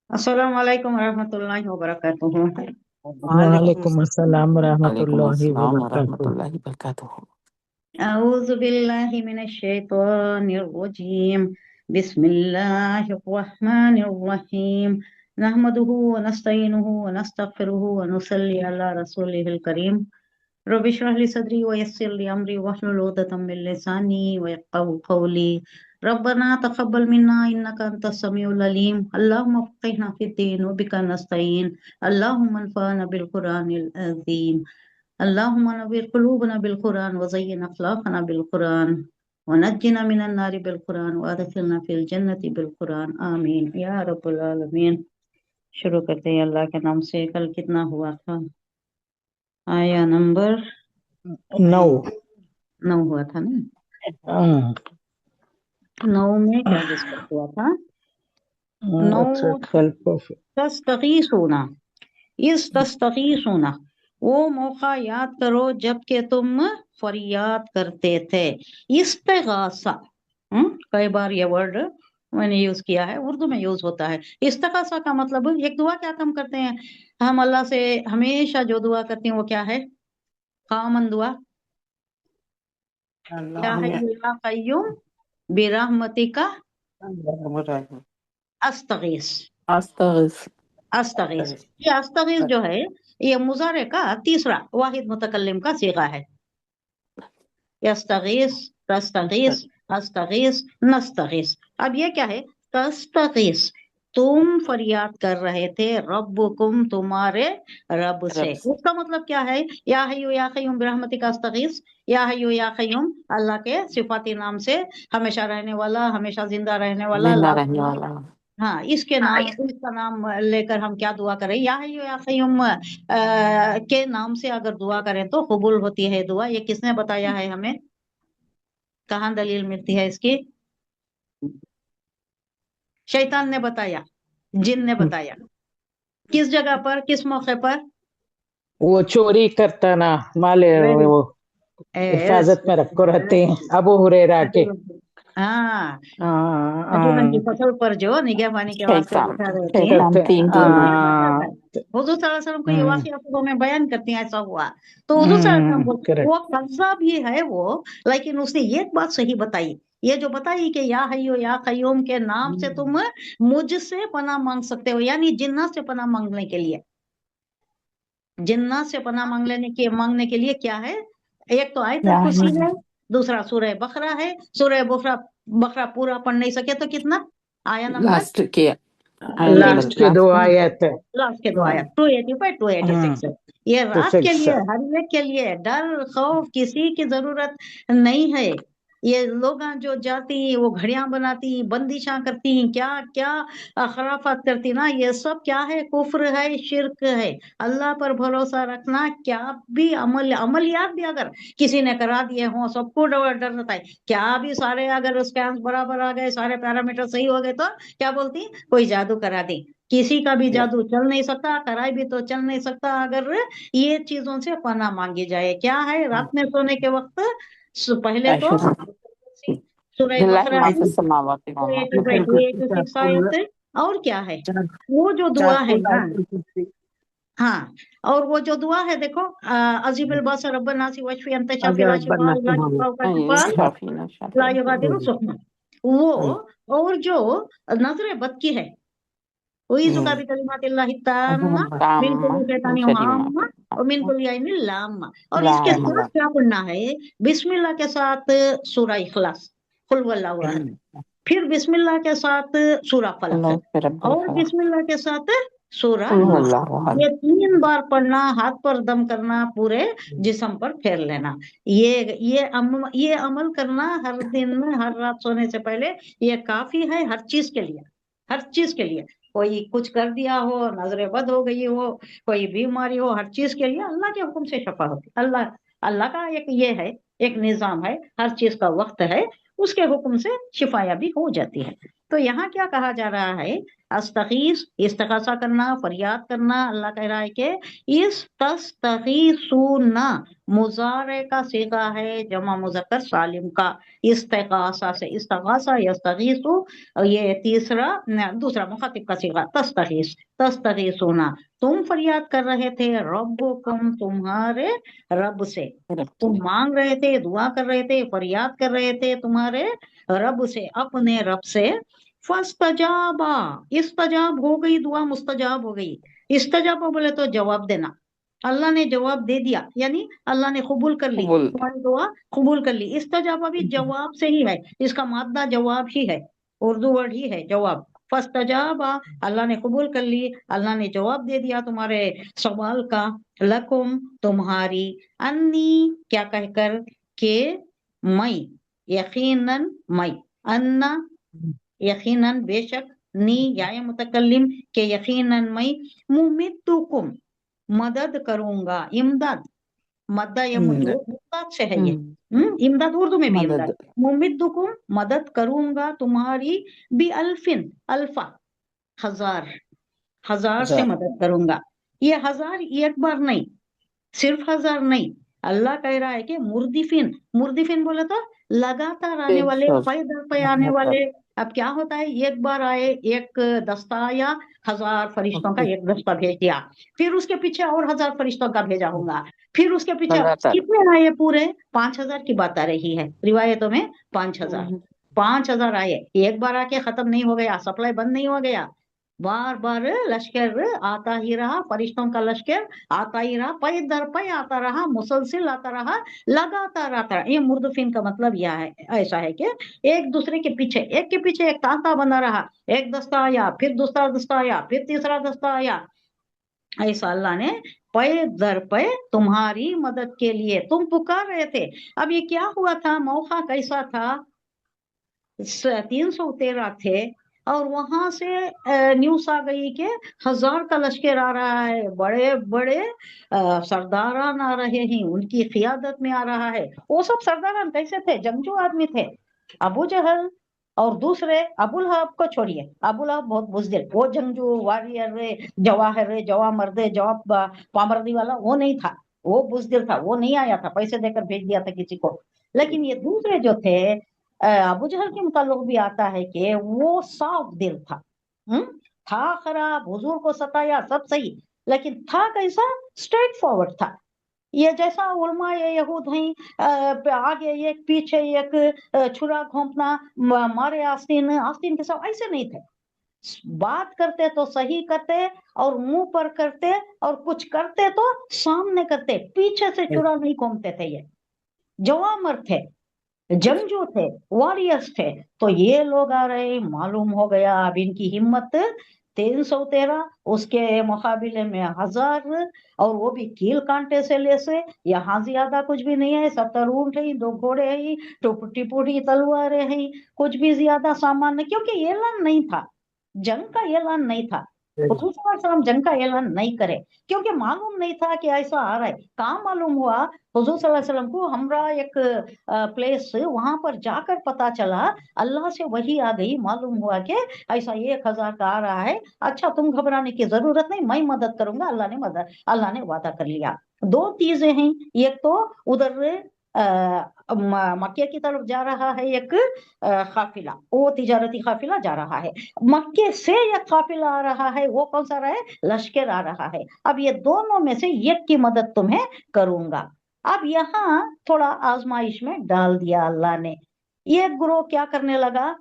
अस्सलाम वालेकुम रहमतुल्लाहि व बरकातुहू। वालेकुम वालेकुम अस्सलाम वालेकुम रहमतुल्लाहि व अस्सलाम बरकातुहू। वरहमतुल्लाहि वबरकातुहू। अऊज़ु बिल्लाहि मिनश शैतानिर रजीम। बिस्मिल्लाहिर रहमानिर रहीम। नहमदुहु व नस्तईनुहु व नस्तगफिरुहु व नुसल्ली अला रसूलिहिल करीम। रब्बि इश्रह ली सदरी व यस्सिर ली अमरी वहलुल उक़दतम मिन लिसानी व यफ़क़हू क़ौली। रब्बना तक़ब्बल मिन्ना इन्नका अंतस समीउल अलीम। अल्लाहुम्मा फ़क़िहना फ़िद्दीन व बिका नस्तईन। अल्लाहुम्मा अन्फ़अना बिल क़ुरआनिल अज़ीम। अल्लाहुम्मा नव्विर क़ुलूबना बिल क़ुरआन व ज़य्यिन अख़लाक़ना बिल क़ुरआन व नज्जिना मिनन नारि बिल क़ुरआन व अदख़िलना फ़िल जन्नति बिल क़ुरआन आमीन या रब्बल आलमीन। शुरू करते हैं अल्लाह के नाम से। कल कितना हुआ था? आया नंबर 9। 9 हुआ था ना। हाँ, 9 में क्या डिस्कस हुआ था? अच्छा 9 हेल्प ऑफ तस्तगीसूना, इस तस्तगीसूना, वो मौका याद करो जबकि तुम फरियाद करते थे। इस्तिगासा, कई बार ये वर्ड मैंने यूज किया है, उर्दू में यूज होता है। इस्तिगासा का मतलब एक दुआ क्या कम करते हैं हम अल्लाह से, हमेशा जो दुआ करते हैं वो क्या है? कॉमन दुआ क्या है? या कय्यूम बिरहमतिका अस्तगीस। अस्तगीस। अस्तगीस, ये अस्तगीस जो है ये मुजारे का तीसरा वाहिद मुतकल्लिम का सीगा है। यस्तगीस, तस्तगीस, अस्तगीस, नस्तगीस। अब ये क्या है? तस्तगीस, तुम फरियाद कर रहे थे, रब्बुकुम, तुम्हारे रब से। उसका मतलब क्या है? या हय्यु या कय्यूम बिरहमतिका अस्तगीस। या हय्यु या कय्यूम अल्लाह के सिफाती नाम से, हमेशा रहने वाला, हमेशा जिंदा रहने वाला, जिंदा रहने लाजवाब। वाला। हाँ, इसके नाम, इसका नाम लेकर हम क्या दुआ करें? या हय्यु या कय्यूम के नाम से अगर दुआ करें तो कबूल होती है दुआ। ये किसने बताया है हमें? कहाँ दलील मिलती है इसकी? शैतान ने बताया, जिन ने बताया। किस जगह पर, किस मौके पर? वो चोरी करता ना माले, वेरी वो यस, हिफाजत में रखो रहते हैं अबू हुरैरा के। हाँ, खजूरन की हाँ, फसल पर जो निगहबानी के वास्ते शैतान बिठा रहते हैं, शैतान करते 3 दिन उन्होंने में। बताया है। हाँ। हुजूर सल्लल्लाहु अलैहि वसल्लम को ये हम्म, वाकया तो हमें बयान करती हैं ऐसा हुआ। तो हुजूर सल्लल्लाहु अलैहि वसल्लम वो करेक्ट। कज़्ज़ाब ही है वो, लेकिन उसने ये बात सही बताई। ये जो बताई कि या हय्यु या कय्यूम के नाम से तुम मुझसे पनाह मांग सकते हो, यानी जिन्नात से पनाह मांगने के लिए। जिन्नात से पनाह मांगने के लिए क्या है? एक तो आयतल कुर्सी है, दूसरा सूरह बकरा है। सूरह बकरा बकरा पूरा पढ़ नहीं सके तो कितना? आया नंबर लास्ट के आया नंबर लास्ट के दो आयत है। लास्ट के 2 आयत 285 286 है। ये तो रात के सिक्स। लिए, हर एक के लिए डर खौफ किसी की जरूरत नहीं है। ये लोग जो जाती वो घड़ियां बनाती, बंदिशां करती, क्या क्या खराफात करती ना, ये सब क्या है? कुफ्र है, शिरक है। अल्लाह पर भरोसा रखना, क्या भी अमलियात भी अगर किसी ने करा दिए हों, सबको डर रहता है। क्या भी सारे अगर स्कैम्स बराबर आ गए, सारे पैरामीटर सही हो गए तो क्या बोलती? कोई जादू करा दी। किसी का भी जादू चल नहीं सकता, कराई भी तो चल नहीं सकता अगर ये चीजों से पनाह मांगी जाए। क्या है? रात में सोने के वक्त पहले तो सूरह बकरा है, 285 आयत। और क्या है? वो जो दुआ है ना, हाँ, और वो जो दुआ है देखो, अजीबुल बसर रब्बना सी वशफी अंत शाफी ला शिफा इल्ला शिफा का शिफा ला युगादिरु सुक़मा। वो, और जो नजर बद की है, उइज़ुका बिकलिमातिल्लाहि ताम्मा मिन कुल्ली शैतानिन व हाम्मा और मिन कुल्ली ऐनिन लाम्मा। और इसके साथ क्या पढ़ना है? बिस्मिल्लाह के साथ सूरह इखलास, कुल वल्लाहु अहद, फिर बिस्मिल्लाह के साथ सूरह फलक, और बिस्मिल्लाह के साथ सूरह नास। ये 3 बार पढ़ना, हाथ पर दम करना, पूरे जिस्म पर फेर लेना। ये अमल करना हर दिन में, हर रात सोने से पहले, ये काफी है हर चीज के लिए। हर चीज के लिए, कोई कुछ कर दिया हो, नजर बद हो गई हो, कोई बीमारी हो, हर चीज के लिए अल्लाह के हुक्म से शफा होती। अल्लाह अल्लाह का एक ये है, एक निजाम है, हर चीज का वक्त है, उसके हुक्म से शिफाया भी हो जाती है। तो यहाँ क्या कहा जा रहा है? अस्तगीस इस्तिगासा करना, फरियाद करना। अल्लाह कह रहा है कि इस्तगीसूना मुजारे का सीगा है जमा मुजक्कर सालिम का। इस्तिगासा से इस्तिगासा, यस्तगीसु, ये दूसरा मुखातिब का सीगा तस्तगीस, तस्तगीसूना, तुम फरियाद कर रहे थे, रब्बुकुम तुम्हारे रब से, तुम मांग रहे थे, दुआ कर रहे थे, फरियाद कर रहे थे तुम्हारे रब से, अपने रब से। फस्तजाबा, इस्तजाब हो गई दुआ, मुस्तजाब हो गई। इस्तजाबा बोले तो जवाब देना, अल्लाह ने जवाब दे दिया, यानी अल्लाह ने कबूल कर ली, कबूल। तुम्हारी दुआ कबूल कर ली। इस्तजाबा भी जवाब से ही है, इसका मादा जवाब ही है, उर्दू वर्ड ही है जवाब। फस्तजाबा, अल्लाह ने कबूल कर ली, अल्लाह ने जवाब दे दिया तुम्हारे सवाल का। लकुम, तुम्हारी, अन्नी, क्या कहकर, के, मैं, यकीनन मैं, अन्ना, यकीनन बेशक, नी या मुतकल्लिम, के यकीनन मैं, मुमिद्दुकुम, मदद करूंगा, इमदाद, मद्दा या इमदाद से है ये, इमदाद उर्दू में भी इमदाद। मदद। मुमिद्दुकुम, मदद करूंगा तुम्हारी, बी अल्फिन, अल्फा, हजार, हजार से मदद करूंगा। ये हजार एक बार नहीं, सिर्फ हजार नहीं, अल्लाह कह रहा है कि मुर्दिफिन, मुर्दिफिन बोले तो लगातार आने वाले, पै दर पै आने वाले। अब क्या होता है, एक बार आए एक दस्ता आया, 1000 फरिश्तों का एक दस्ता भेज दिया, फिर उसके पीछे और 1000 फरिश्तों का भेजा होगा, फिर उसके पीछे कितने आए, पूरे 5000 की बात आ रही है रिवायतों में, 5000 आए, एक बार आके खत्म नहीं हो गया, सप्लाई बंद नहीं हो गया, बार बार लश्कर आता ही रहा, फरिश्तों का लश्कर आता ही रहा, पै दर पै आता रहा, मुसलसिल आता रहा, लगातार आता रहा। ये मुर्दफिन का मतलब यह है, ऐसा है कि एक दूसरे के पीछे, एक के पीछे एक तांता बना रहा, एक दस्ता आया, फिर दूसरा दस्ता आया, फिर तीसरा दस्ता आया, ऐसा अल्लाह ने पै दर पै तुम्हारी मदद के लिए, तुम पुकार रहे थे। अब ये क्या हुआ था, मौका कैसा था, 313 थे, और वहां से न्यूज आ गई कि 1000 का लश्कर आ रहा है, बड़े बड़े सरदारान आ रहे हैं, उनकी क़ियादत में आ रहा है। वो सब सरदारान कैसे थे, जंगजू आदमी थे। अबू जहल और दूसरे अबू लहब को छोड़िए, अबू लहब बहुत बुज़दिल, वो जंगजू वारियर रे, जवाहर रे, जवा मर्दे, जवा पामर्दी वाला वो नहीं था, वो बुज़दिल था, वो नहीं आया था, पैसे देकर भेज दिया था किसी को। लेकिन ये दूसरे जो थे, अबू जहल के मुताल्लिक भी आता है कि वो साफ दिल था, था खराब, हुजूर को सताया, सब सही, लेकिन था कैसा, स्ट्रेट फॉरवर्ड था। ये जैसा उलमा यहूद हैं, आगे एक पीछे एक, छुरा घोंपना, मारे आस्तीन, आस्तीन के साथ ऐसे नहीं थे। बात करते तो सही करते, और मुंह पर करते, और कुछ करते तो सामने करते, पीछे से छुरा नहीं घोंपते थे। ये जवामर थे, जंगजू थे, वॉरियर्स थे। तो ये लोग आ रहे, मालूम हो गया अब इनकी हिम्मत 313, उसके मुकाबले में 1000, और वो भी कील कांटे से लेसे, यहाँ ज्यादा कुछ भी नहीं है, 70 ऊंट है, 2 घोड़े है, टुटी तलवारें हैं, कुछ भी ज्यादा सामान नहीं, क्योंकि ऐलान नहीं था, जंग का ऐलान नहीं था। हुजूर सल्लल्लाहु अलैहि वसल्लम जंग का ऐलान नहीं करे, क्योंकि मालूम नहीं था कि ऐसा आ रहा है। कहाँ मालूम हुआ, हुजूर सल्लल्लाहु अलैहि वसल्लम को हमरा एक प्लेस, वहां पर जाकर पता चला, अल्लाह से वही आ गई, मालूम हुआ कि ऐसा 1000 का आ रहा है। अच्छा, तुम घबराने की जरूरत नहीं, मैं मदद करूंगा, अल्लाह ने वादा कर लिया। 2 चीजें हैं, एक तो उधर मक्के की तरफ जा रहा है एक काफिला, वो तिजारती काफिला जा रहा है, मक्के से एक काफिला आ रहा है, वो कौन सा रहा है, लश्कर आ रहा है। अब ये दोनों में से एक की मदद तुम्हें करूंगा। अब यहाँ थोड़ा आजमाइश में डाल दिया अल्लाह ने। ये ग्रोह क्या करने लगा,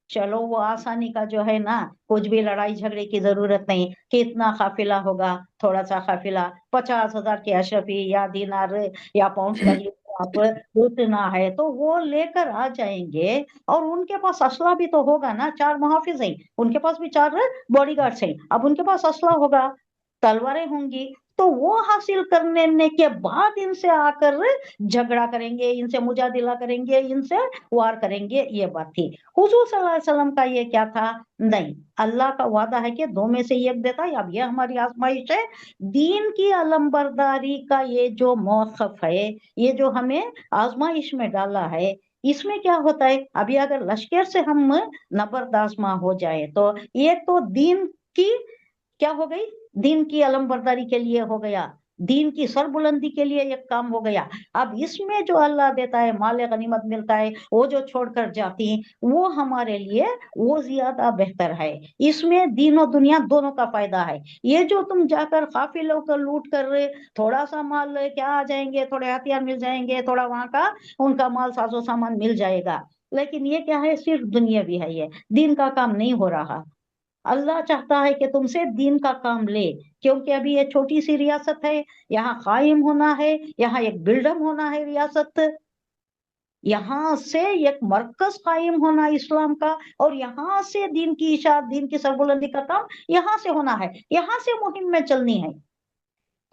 चलो वो आसानी का जो है ना, कुछ भी लड़ाई झगड़े की जरूरत नहीं, कितना काफिला होगा, थोड़ा सा काफिला, 50,000 के अशरफी या दीनार या पाउंड का ही आप उतना है तो वो लेकर आ जाएंगे, और उनके पास असला भी तो होगा ना, 4 मुहाफिज हैं, उनके पास भी 4 बॉडीगार्ड्स हैं, अब उनके पास असला होगा, तलवारें होंगी, तो वो हासिल करने के बाद इनसे आकर झगड़ा करेंगे, इनसे मुजादिला करेंगे, इनसे वार करेंगे, ये बात थी। हुजूर सल्लल्लाहु अलैहि वसल्लम का ये क्या था, नहीं, अल्लाह का वादा है कि 2 में से एक देता है। अब ये हमारी आजमाइश है, दीन की अलमबरदारी का ये जो मौक़िफ़ है, ये जो हमें आजमाइश में डाला है, इसमें क्या होता है, अभी अगर लश्कर से हम नबरदाश्त हो जाए तो ये तो दीन की क्या हो गई, दीन की अलमबरदारी के लिए हो गया, दीन की सरबुलंदी के लिए एक काम हो गया। अब इसमें जो अल्लाह देता है, माल गनीमत मिलता है, वो जो छोड़कर जाती है, वो हमारे लिए वो ज्यादा बेहतर है। इसमें दीन और दुनिया दोनों का फायदा है। ये जो तुम जाकर काफिलों को लूट कर थोड़ा सा माल क्या आ जाएंगे, थोड़े हथियार मिल जाएंगे, थोड़ा वहां का उनका माल साजो सामान मिल जाएगा, लेकिन ये क्या है, सिर्फ दुनिया भी है, ये दीन का काम नहीं हो रहा। अल्लाह चाहता है कि तुमसे दीन का काम ले, क्योंकि अभी ये छोटी सी रियासत है, यहाँ कायम होना है, यहाँ एक बिल्डअप होना है रियासत, यहाँ से एक मरकज कायम होना इस्लाम का, और यहाँ से दीन की इशाअत, दीन की सरबुलंदी का काम यहाँ से होना है, यहाँ से मुहिम में चलनी है।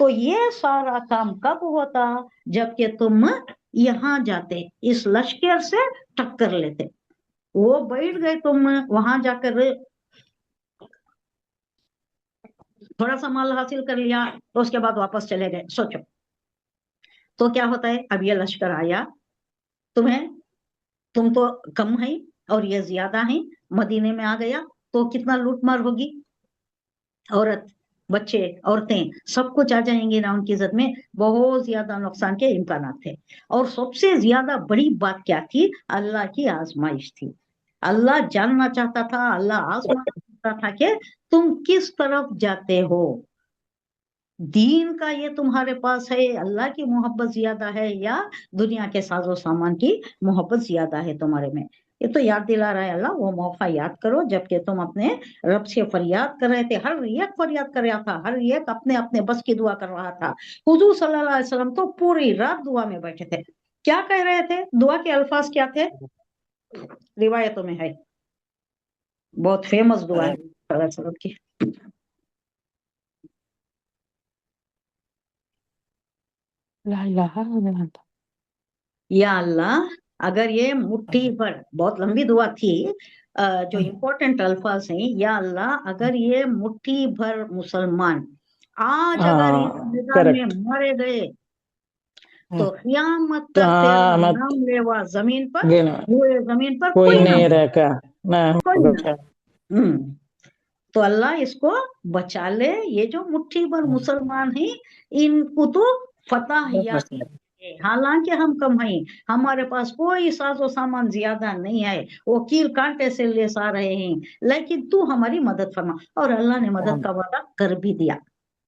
तो ये सारा काम कब होता, जबकि तुम यहाँ जाते, इस लश्कर से टक्कर लेते, वो बैठ गए, तुम वहां जाकर थोड़ा सा माल हासिल कर लिया, तो उसके बाद वापस चले गए। सोचो तो क्या होता है, अब ये लश्कर आया, तुम्हें, तुम तो कम है और ये ज्यादा है, मदीने में आ गया तो कितना लूटमार होगी, औरत बच्चे औरतें सब कुछ आ जाएंगे ना उनकी इज्जत में, बहुत ज्यादा नुकसान के इम्कान थे। और सबसे ज्यादा बड़ी बात क्या थी, अल्लाह की आजमाइश थी। अल्लाह जानना चाहता था, अल्लाह आजमाना चाहता था कि तुम किस तरफ जाते हो, दीन का ये तुम्हारे पास है, अल्लाह की मोहब्बत ज्यादा है, या दुनिया के साजो सामान की मोहब्बत ज्यादा है तुम्हारे में। ये तो याद दिला रहा है अल्लाह, वो मौका याद करो जबकि तुम अपने रब से फरियाद कर रहे थे, हर एक फरियाद कर रहा था, हर एक अपने अपने बस की दुआ कर रहा था। हुजूर सल्लल्लाहु अलैहि वसल्लम तो पूरी रात दुआ में बैठे थे। क्या कह रहे थे, दुआ के अल्फाज क्या थे, रिवायतों में है, बहुत फेमस दुआ है सल्लल्लाहु अलैहि वसल्लम की। ला इलाहा इल्लल्लाह। या अल्लाह, अगर ये मुट्ठी भर, बहुत लंबी दुआ थी, जो इम्पोर्टेंट अल्फाज हैं, या अल्लाह अगर ये मुट्ठी भर मुसलमान आज अगर इस मैदान में करेक्ट। मारे गए, तो क़यामत तो तक तेरा मत नाम लेवा जमीन पर, गिनो, पूरे जमीन पर कोई कोई ना नहीं हो, रखा ना कोई ना। होगा। तो अल्लाह इसको बचा ले, ये जो मुट्ठी भर मुसलमान हैं, इनको तो फतह याद है। हालांकि हम कम हैं, हमारे पास कोई साजो सामान ज्यादा नहीं है, वो कील कांटे से लेस आ रहे हैं, लेकिन तू हमारी मदद फरमा। और अल्लाह ने मदद का वादा कर भी दिया।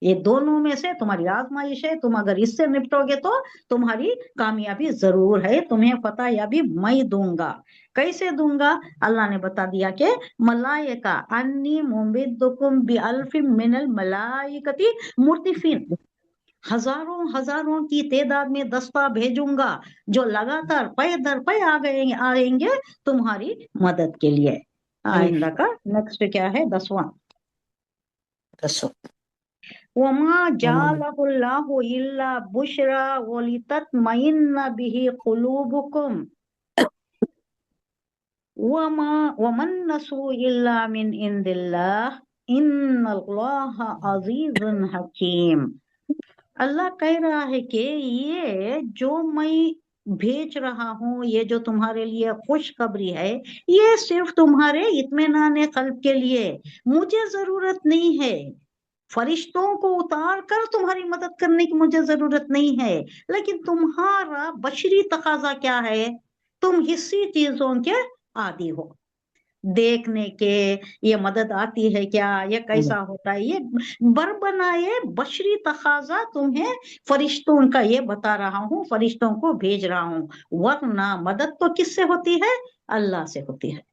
ये दोनों में से तुम्हारी आजमाइश है, तुम अगर इससे निपटोगे तो तुम्हारी कामयाबी जरूर है, तुम्हें फतह याबी मैं दूंगा। कैसे दूंगा, अल्लाह ने बता दिया कि मलाइका अन्नी मुमिद्दुकुम बि अल्फिन मिनल मलाइकती मुर्दिफिन, हजारों हजारों की तादाद में दस्ता भेजूंगा, जो लगातार पै दर पै आएंगे तुम्हारी मदद के लिए। आइंदा का नेक्स्ट क्या है, 10वां, वमा जालहुल्लाहु इल्ला बुशरा वलितत्मइन्ना बिही कुलूबुकुम वमन नसु इल्ला मिन इंदिल्लाह इन्नल्लाह अजीजुन हकीम। अल्लाह कह रहा है कि ये जो मैं भेज रहा हूँ, ये जो तुम्हारे लिए खुशखबरी है, ये सिर्फ तुम्हारे इत्मीनान कल्ब के लिए, मुझे जरूरत नहीं है, फरिश्तों को उतार कर तुम्हारी मदद करने की मुझे जरूरत नहीं है, लेकिन तुम्हारा बशरी तकाजा क्या है, तुम हिस्सी चीजों के आदी हो, देखने के, ये मदद आती है क्या, ये कैसा होता है, ये बरबनाए बशरी तकाजा तुम्हें फरिश्तों का ये बता रहा हूँ, फरिश्तों को भेज रहा हूँ, वरना मदद तो किससे होती है, अल्लाह से होती है।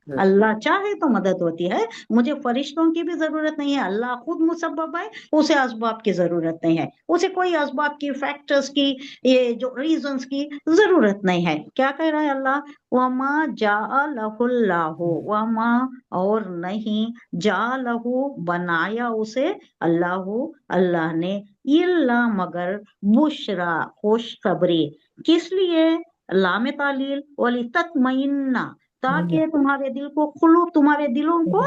अल्लाह चाहे तो मदद होती है, मुझे फरिश्तों की भी जरूरत नहीं है, अल्लाह खुद मुसब्बब है, उसे असबाब की जरूरत नहीं है, उसे कोई असबाब की, फैक्टर्स की, ये जो रीजंस की जरूरत नहीं है। क्या कह रहा है अल्लाह, वमा जालहुल्लाहु, वमा और नहीं, जालहु बनाया उसे, अल्लाहु अल्लाह ने, इल्ला मगर, बुशरा खुशखबरी, किस लिए, लाम तालील वली तत्मइन्ना, ताकि तुम्हारे दिल को खुलू, तुम्हारे दिलों को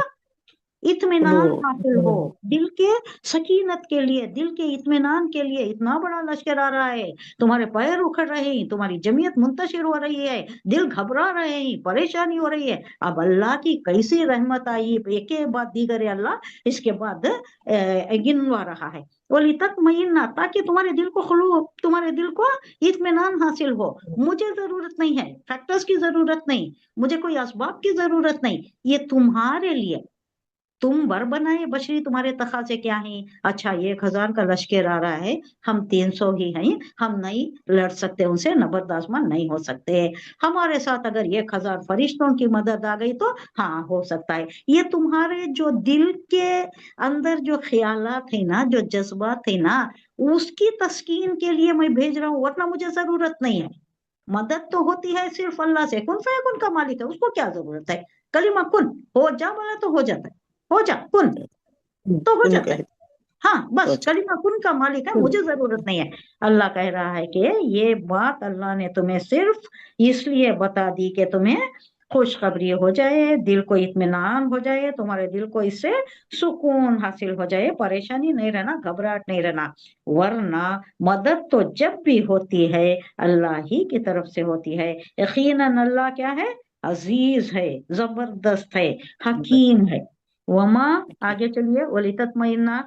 इत्मीनान हासिल हो, दिल के सकीनत के लिए, दिल के इत्मीनान के लिए। इतना बड़ा लश्कर आ रहा है, तुम्हारे पैर उखड़ रहे हैं, तुम्हारी जमीयत मुंतशिर हो रही है, दिल घबरा रहे हैं, परेशानी हो रही है। अब अल्लाह की कैसी रहमत आई, एक के बाद दीगर अल्लाह इसके बाद गिनवा रहा है। वली तक महीना, ताकि तुम्हारे दिल को तुम्हारे दिल को इत्मीनान हासिल हो। मुझे जरूरत नहीं है, फैक्टर्स की जरूरत नहीं, मुझे कोई असबाब की जरूरत नहीं, ये तुम्हारे लिए। तुम बर बनाए बशरी, तुम्हारे तकाजे क्या हैं? अच्छा, 1000 का लश्कर आ रहा है, हम 300 ही हैं, हम नहीं लड़ सकते उनसे, नबरदाश्तमंद नहीं हो सकते। हमारे साथ अगर 1000 फरिश्तों की मदद आ गई तो हाँ हो सकता है। ये तुम्हारे जो दिल के अंदर जो ख्यालात है ना, जो जज्बात है ना, उसकी तस्कीन के लिए मैं भेज रहा हूँ, वरना मुझे जरूरत नहीं है। मदद तो होती है सिर्फ अल्लाह से, कुन फयकुन का मालिक है, उसको क्या जरूरत है? कलिमा कुन हो जा बोला तो हो जाता है, हो जा कुन तो हो जाता है। हाँ बस कलिमा कुन का मालिक है, मुझे जरूरत नहीं है। अल्लाह कह रहा है कि ये बात अल्लाह ने तुम्हें सिर्फ इसलिए बता दी कि तुम्हें खुशखबरी हो जाए, दिल को इत्मीनान हो जाए, तुम्हारे दिल को इससे सुकून हासिल हो जाए, परेशानी नहीं रहना, घबराहट नहीं रहना। वरना मदद तो जब भी होती है अल्लाह ही की तरफ से होती है। यकीनन अल्लाह क्या है? अजीज है, जबरदस्त है, हकीम है। वमा, आगे चलिए, वली तत्मइन्ना,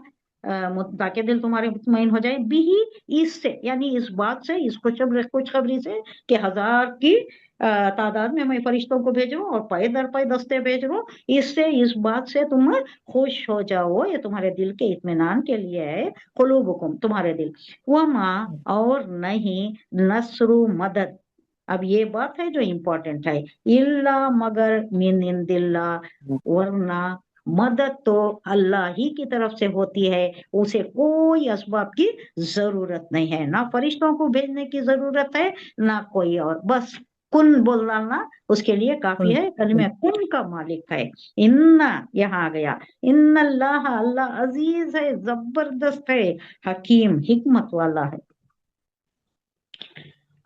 ताकि दिल तुम्हारे मुतमईन हो जाए, बिही, इससे, यानी इस बात से, इस खुशखबरी से कि 1000 की तादाद में मैं फरिश्तों को भेज रहा हूँ और पाए दर पाए दस्ते भेज रहा हूँ। इससे, इस बात से तुम खुश हो जाओ, ये तुम्हारे दिल के इत्मीनान के लिए है। कुलूबुकुम, तुम्हारे दिल। वमा, और नहीं, नस्रु, मदद। अब ये बात है जो इम्पोर्टेंट है, इल्ला, मगर, मिन इंदिल्ला, वरना मदद तो अल्लाह ही की तरफ से होती है, उसे कोई असबाब की जरूरत नहीं है, ना फरिश्तों को भेजने की जरूरत है, ना कोई और। बस कुन बोल डालना उसके लिए काफी है, कलिमे कुन का मालिक है। इन्ना, यहाँ आ गया, इन्ना अल्लाह, अल्लाह अजीज है, जबरदस्त है, हकीम, हिकमत वाला है।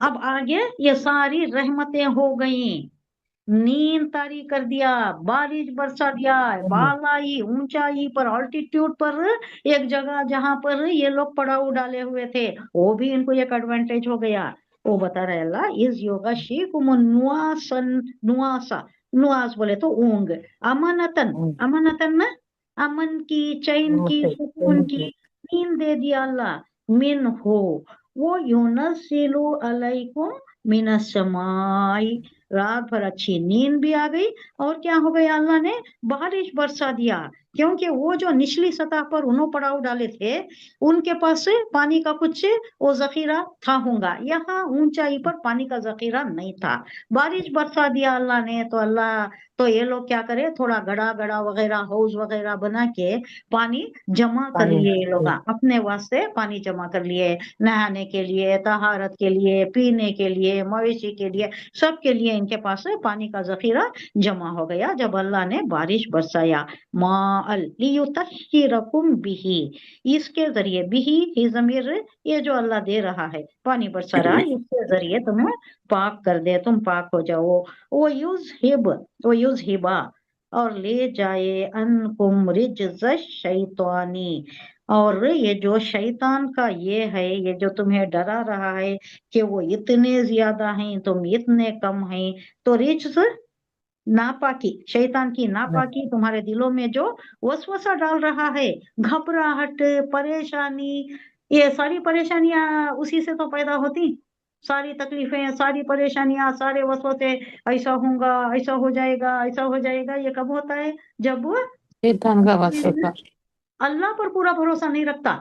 अब आगे ये सारी रहमतें हो गई, नींद तारी कर दिया, बारिश बरसा दिया, बालाई ऊंचाई पर, ऑल्टीट्यूड पर, एक जगह जहां पर ये लोग पड़ाव डाले हुए थे, वो भी इनको एक एडवांटेज हो गया। वो बता रहे अल्लाह, इस योगा शीकुम नुआसन, नुआसा, नुआस बोले तो ऊंग, अमानतन, अमानतन ना, अमन की, चैन की, सुकून की नींद दे दिया अल्लाह। मिन हो, वो यूनसिलु अलैकुम मिनस समाई, रात भर अच्छी नींद भी आ गई, और क्या हो गया, अल्लाह ने बारिश बरसा दिया। क्योंकि वो जो निचली सतह पर उन्होंने पड़ाव डाले थे, उनके पास से पानी का कुछ वो जखीरा था होगा, यहाँ ऊंचाई पर पानी का जखीरा नहीं था। बारिश बरसा दिया अल्लाह ने, तो अल्लाह, तो ये लोग क्या करे, थोड़ा गड़ा गड़ा वगैरह, हाउस वगैरह बना के पानी जमा कर लिए, ये लोग अपने वास्ते पानी जमा कर लिए, नहाने के लिए, तहारत के लिए, पीने के लिए, मवेशी के लिए, सबके लिए इनके पास पानी का जखीरा जमा हो गया जब अल्लाह ने बारिश बरसाया। माअल लियुतश्शिरकुम बिही, इसके जरिए, बिही ही जमीर, ये जो अल्लाह दे रहा है, पानी बरसा रहा है, इसके जरिए तुम्हें पाक कर दे, तुम पाक हो जाओ। वो यूज हिबा, और ले जाए, अनकुम रिज्ज़ शैतानी, और ये जो शैतान का ये है, ये जो तुम्हें डरा रहा है कि वो इतने ज्यादा हैं, तुम इतने कम हैं, तो रिज्ज़, नापाकी, शैतान की नापाकी तुम्हारे दिलों में जो वसवसा डाल रहा है, घबराहट, परेशानी, ये सारी परेशानियां उसी से तो पैदा होती। सारी तकलीफें, सारी परेशानियां, सारे वसवसे, ऐसा होगा, ऐसा हो जाएगा, ऐसा हो जाएगा, ये कब होता है? जब वो शैतान का वसवसा, अल्लाह पर पूरा भरोसा नहीं रखता,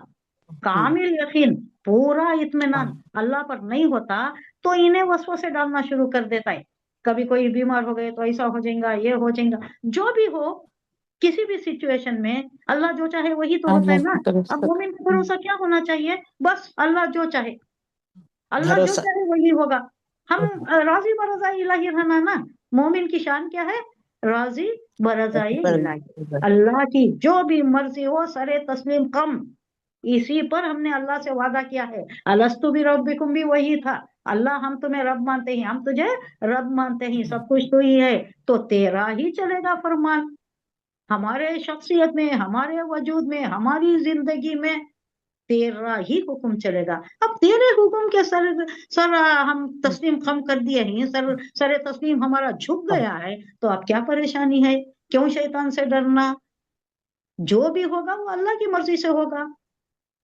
कामिल यकीन, पूरा इत्मीनान अल्लाह पर नहीं होता, तो इन्हें वसवसे डालना शुरू कर देता है। कभी कोई बीमार हो गए तो ऐसा हो जाएगा, ये हो जाएगा, जो भी हो, किसी भी सिचुएशन में अल्लाह जो चाहे वही तो होता है अल्लाह ना। की तरफ अब से। मोमिन का भरोसा क्या होना चाहिए? बस अल्लाह जो चाहे, अल्लाह जो चाहे वही होगा। हम राजी बरजाई इलाही रहना ना, मोमिन की शान क्या है? राजी बरजाई इलाही, अल्लाह की जो भी मर्जी हो, सरे तस्लीम कम, इसी पर हमने अल्लाह से वादा किया है। अलस्तु भी रब्बिकुम भी वही था, अल्लाह हम तुम्हें रब मानते हैं, हम तुझे रब मानते हैं, सब कुछ तो ही है, तो तेरा ही चलेगा फरमान। हमारे शख्सियत में, हमारे वजूद में, हमारी जिंदगी में तेरा ही हुक्म चलेगा। अब तेरे हुक्म के सर हम तस्लीम खम कर दिए हैं, सर तस्लीम हमारा झुक गया है, तो अब क्या परेशानी है? क्यों शैतान से डरना? जो भी होगा वो अल्लाह की मर्जी से होगा,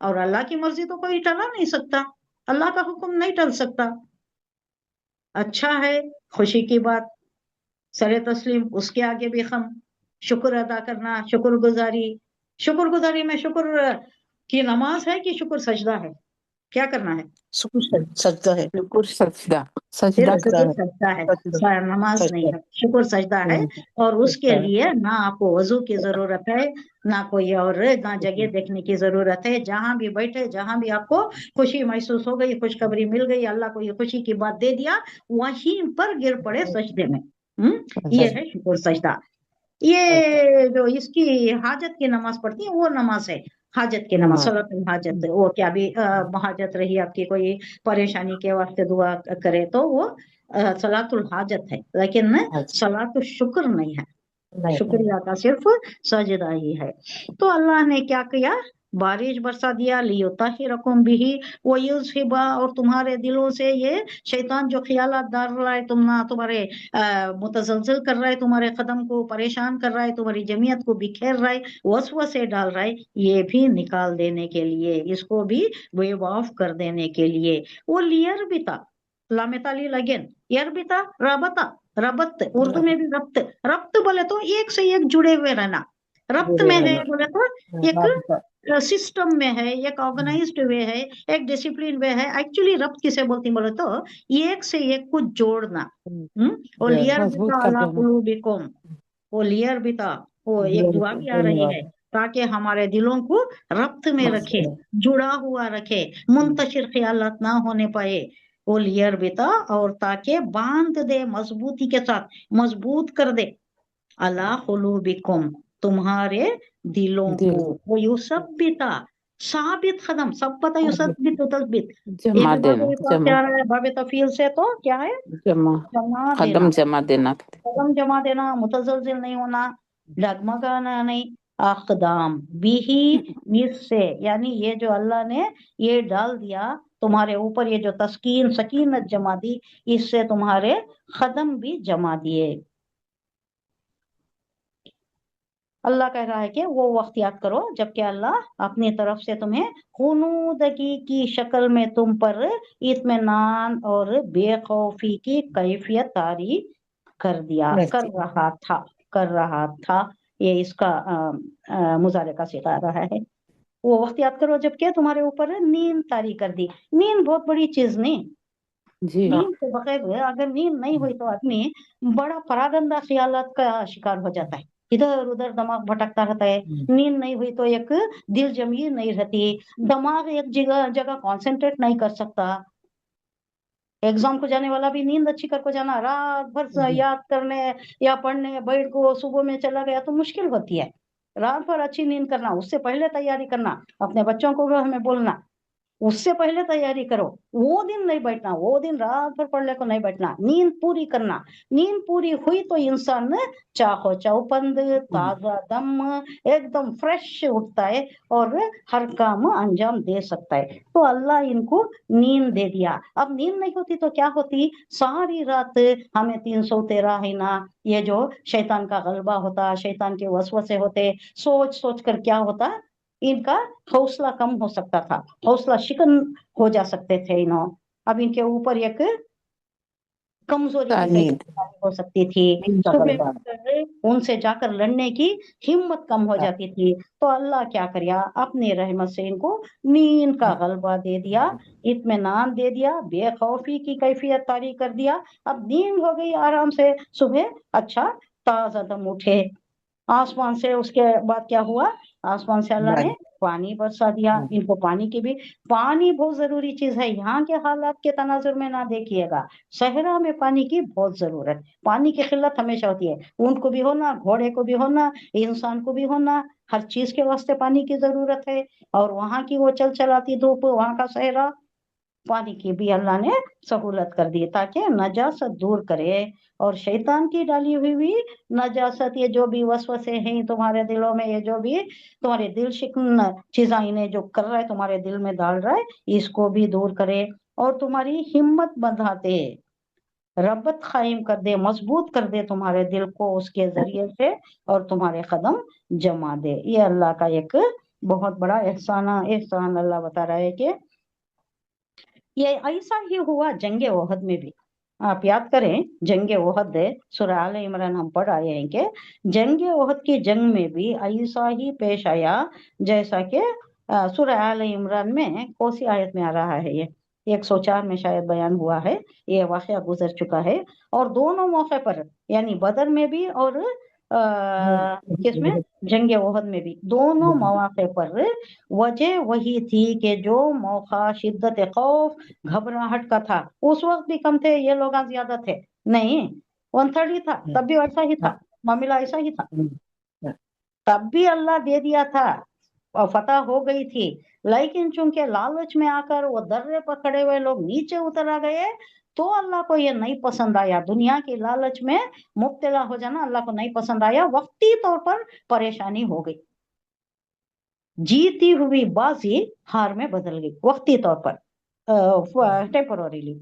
और अल्लाह की मर्जी तो कोई टला नहीं सकता, अल्लाह का हुक्म नहीं टल सकता। अच्छा है, खुशी की बात, सरे तस्लीम, उसके आगे भी खम, शुक्र अदा करना, शुक्र गुजारी में शुक्र की नमाज है कि शुक्र सजदा है? क्या करना है? सजदा है। शुक्र सजदा, सिर्फ सजदा शुक्र सजदा है, नमाज नहीं है, शुक्र सजदा है। और उसके लिए ना आपको वजू की जरूरत है, ना कोई और, ना जगह देखने की जरूरत है। जहां भी बैठे, जहां भी आपको खुशी महसूस हो गई, खुशखबरी मिल गई, अल्लाह को ये खुशी की बात दे दिया, वहीं पर गिर पड़े सजदे में। ये है शुक्र सजदा। ये जो इसकी हाजत की नमाज पढ़ती है वो नमाज है, हाजत की नमाज, सलातुल हाजत। वो क्या भी हाजत रही आपकी, कोई परेशानी के वास्ते दुआ करे तो वो सलातुल हाजत है, लेकिन सलातुल शुक्र नहीं है। शुक्रिया का सिर्फ सजदा ही है। तो अल्लाह ने क्या किया? बारिश बरसा दिया, लियुताहिरकुम बिही व युज़हिबा, और तुम्हारे दिलों से ये शैतान जो ख्यालात डाल रहा है, तुम्हारे मुतजलजिल कर रहा है, तुम्हारे कदम को परेशान कर रहा है, तुम्हारी जमीयत को बिखेर रहा है, वसवसे डाल रहा है, ये भी निकाल देने के लिए, इसको भी वेव ऑफ कर देने के लिए। वो लियर बिता, लामेताली लगेन, यरबिता, रबता, रबत, उर्दू में भी रब्त, रब्त बोले तो एक से एक जुड़े हुए रहना, रब्त में है बोले तो एक सिस्टम में है, एक ऑर्गेनाइज्ड वे है, एक डिसिप्लिन वे है। एक्चुअली रब्त किसे बोलती बोले तो एक से एक को जोड़ना। और लियर बिता अला कुलूबिकुम, वो लियर बिता, वो एक दुआ भी आ रही है, ताकि हमारे दिलों को रब्त में रखे, जुड़ा हुआ रखे, मुंतशिर ख्यालात ना होने पाए। वो लियर बिता, और ताकि बांध दे, मजबूती के साथ मजबूत कर दे, अला कुलूबिकुम, तुम्हारे दिलों को। वो युसब्बिता, साबित कदम, सब पता, युसब्बित तस्बीत, ये जमा भी देना, क्या रहा है बाबे तफील से, तो क्या है? जमा, जमा कदम देना, जमा देना। कदम जमा देना, मुतजलजिल नहीं होना, डगमगाना नहीं। अकदाम बिही, इससे, यानी ये जो अल्लाह ने ये डाल दिया तुम्हारे ऊपर, ये जो तस्कीन सकीनत जमा दी, इससे तुम्हारे कदम भी जमा दिए। अल्लाह कह रहा है कि वो वक्त याद करो जबकि अल्लाह अपनी तरफ से तुम्हें खुनूदगी की शक्ल में तुम पर इत्मीनान और बेखौफी की कैफियत तारी कर दिया, कर रहा था। ये इसका मुजारे का सिखा रहा है। वो वक्त याद करो जबकि तुम्हारे ऊपर नींद तारी कर दी। नींद बहुत बड़ी चीज नहीं, जी, नींद के बगैर, अगर नींद नहीं हुई तो आदमी बड़ा परागंदा ख्यालात का शिकार हो जाता है, इधर उधर दिमाग भटकता रहता है। नींद नहीं हुई तो एक दिल जमीर नहीं रहती, दिमाग एक जगह जगह कंसंट्रेट नहीं कर सकता। एग्जाम को जाने वाला भी नींद अच्छी करके जाना, रात भर याद करने या पढ़ने बैठ को सुबह में चला गया तो मुश्किल होती है। रात भर अच्छी नींद करना, उससे पहले तैयारी करना, अपने बच्चों को भी हमें बोलना उससे पहले तैयारी करो। वो दिन नहीं बैठना, वो दिन रात भर पढ़ने को नहीं बैठना, नींद पूरी करना। नींद पूरी हुई तो इंसान चाहो चौपंद, ताजा दम, एकदम फ्रेश उठता है और हर काम अंजाम दे सकता है। तो अल्लाह इनको नींद दे दिया। अब नींद नहीं होती तो क्या होती? सारी रात हमें 313 है ना, ये जो शैतान का गलबा होता, शैतान के वसवसे होते, सोच सोच कर क्या होता, इनका हौसला कम हो सकता था, हौसला शिकन हो जा सकते थे इन्हों। अब इनके ऊपर एक कमजोरी की कैफियत हो सकती थी, सुबह उनसे जाकर लड़ने की हिम्मत कम हो जाती थी। तो अल्लाह क्या करिया, अपनी रहमत से इनको नींद का गलबा दे दिया, इत्मीनान दे दिया, बेखौफी की कैफियत तारी कर दिया। अब नींद हो गई आराम से, सुबह अच्छा ताजा दम उठे आसमान से। उसके बाद क्या हुआ? आसमान से अल्लाह ने पानी बरसा दिया। इनको पानी की भी, पानी बहुत जरूरी चीज है। यहाँ के हालात के तनाजुर में ना देखिएगा, सहरा में पानी की बहुत जरूरत, पानी की किल्लत हमेशा होती है। ऊंट को भी होना, घोड़े को भी होना, इंसान को भी होना, हर चीज के वास्ते पानी की जरूरत है। और वहां की वो चल चलाती धूप, वहां का सहरा, पानी की भी अल्लाह ने सहूलत कर दी ताकि नजासत दूर करे। और शैतान की डाली हुई नजासत, ये जो भी वसवसे हैं तुम्हारे दिलों में, ये जो भी तुम्हारे दिल शिकन चीज़ा इन्हें जो कर रहा है, तुम्हारे दिल में डाल रहा है, इसको भी दूर करे और तुम्हारी हिम्मत बंधा दे, रब्बत कायम कर दे, मजबूत कर दे तुम्हारे दिल को उसके जरिए से, और तुम्हारे कदम जमा दे। ये अल्लाह का एक बहुत बड़ा एहसान अल्लाह बता रहा है कि ये ऐसा ही हुआ जंगे ओहद में भी। आप याद करें जंगे ओहद, सूरह आल इमरान हम पढ़ आए हैं कि जंगे ओहद की जंग में भी ऐसा ही पेश आया जैसा कि सूरह आल इमरान में कौन सी आयत में आ रहा है, ये 104 में शायद बयान हुआ है, ये वाक़या गुजर चुका है। और दोनों मौके पर, यानी बदर में भी और किसमें, जंगे ओहद में भी, दोनों मौके पर वजह वही थी कि जो मौका शिद्दत खौफ, घबराहट का था, उस वक्त भी कम थे, ये लोग ज्यादा थे नहीं, 1/3 ही था, तब भी ऐसा ही था, मामला ऐसा ही था, तब भी अल्लाह दे दिया था और फतह हो गई थी। लेकिन चूंकि लालच में आकर वो दर्रे पर खड़े हुए लोग नीचे उतर आ गए, तो अल्लाह को ये नहीं पसंद आया, दुनिया की लालच में मुब्तला हो जाना अल्लाह को नहीं पसंद आया, वक्ती तौर पर परेशानी हो गई, जीती हुई बाजी हार में बदल गई वक्ती तौर पर, टेम्पोररीली।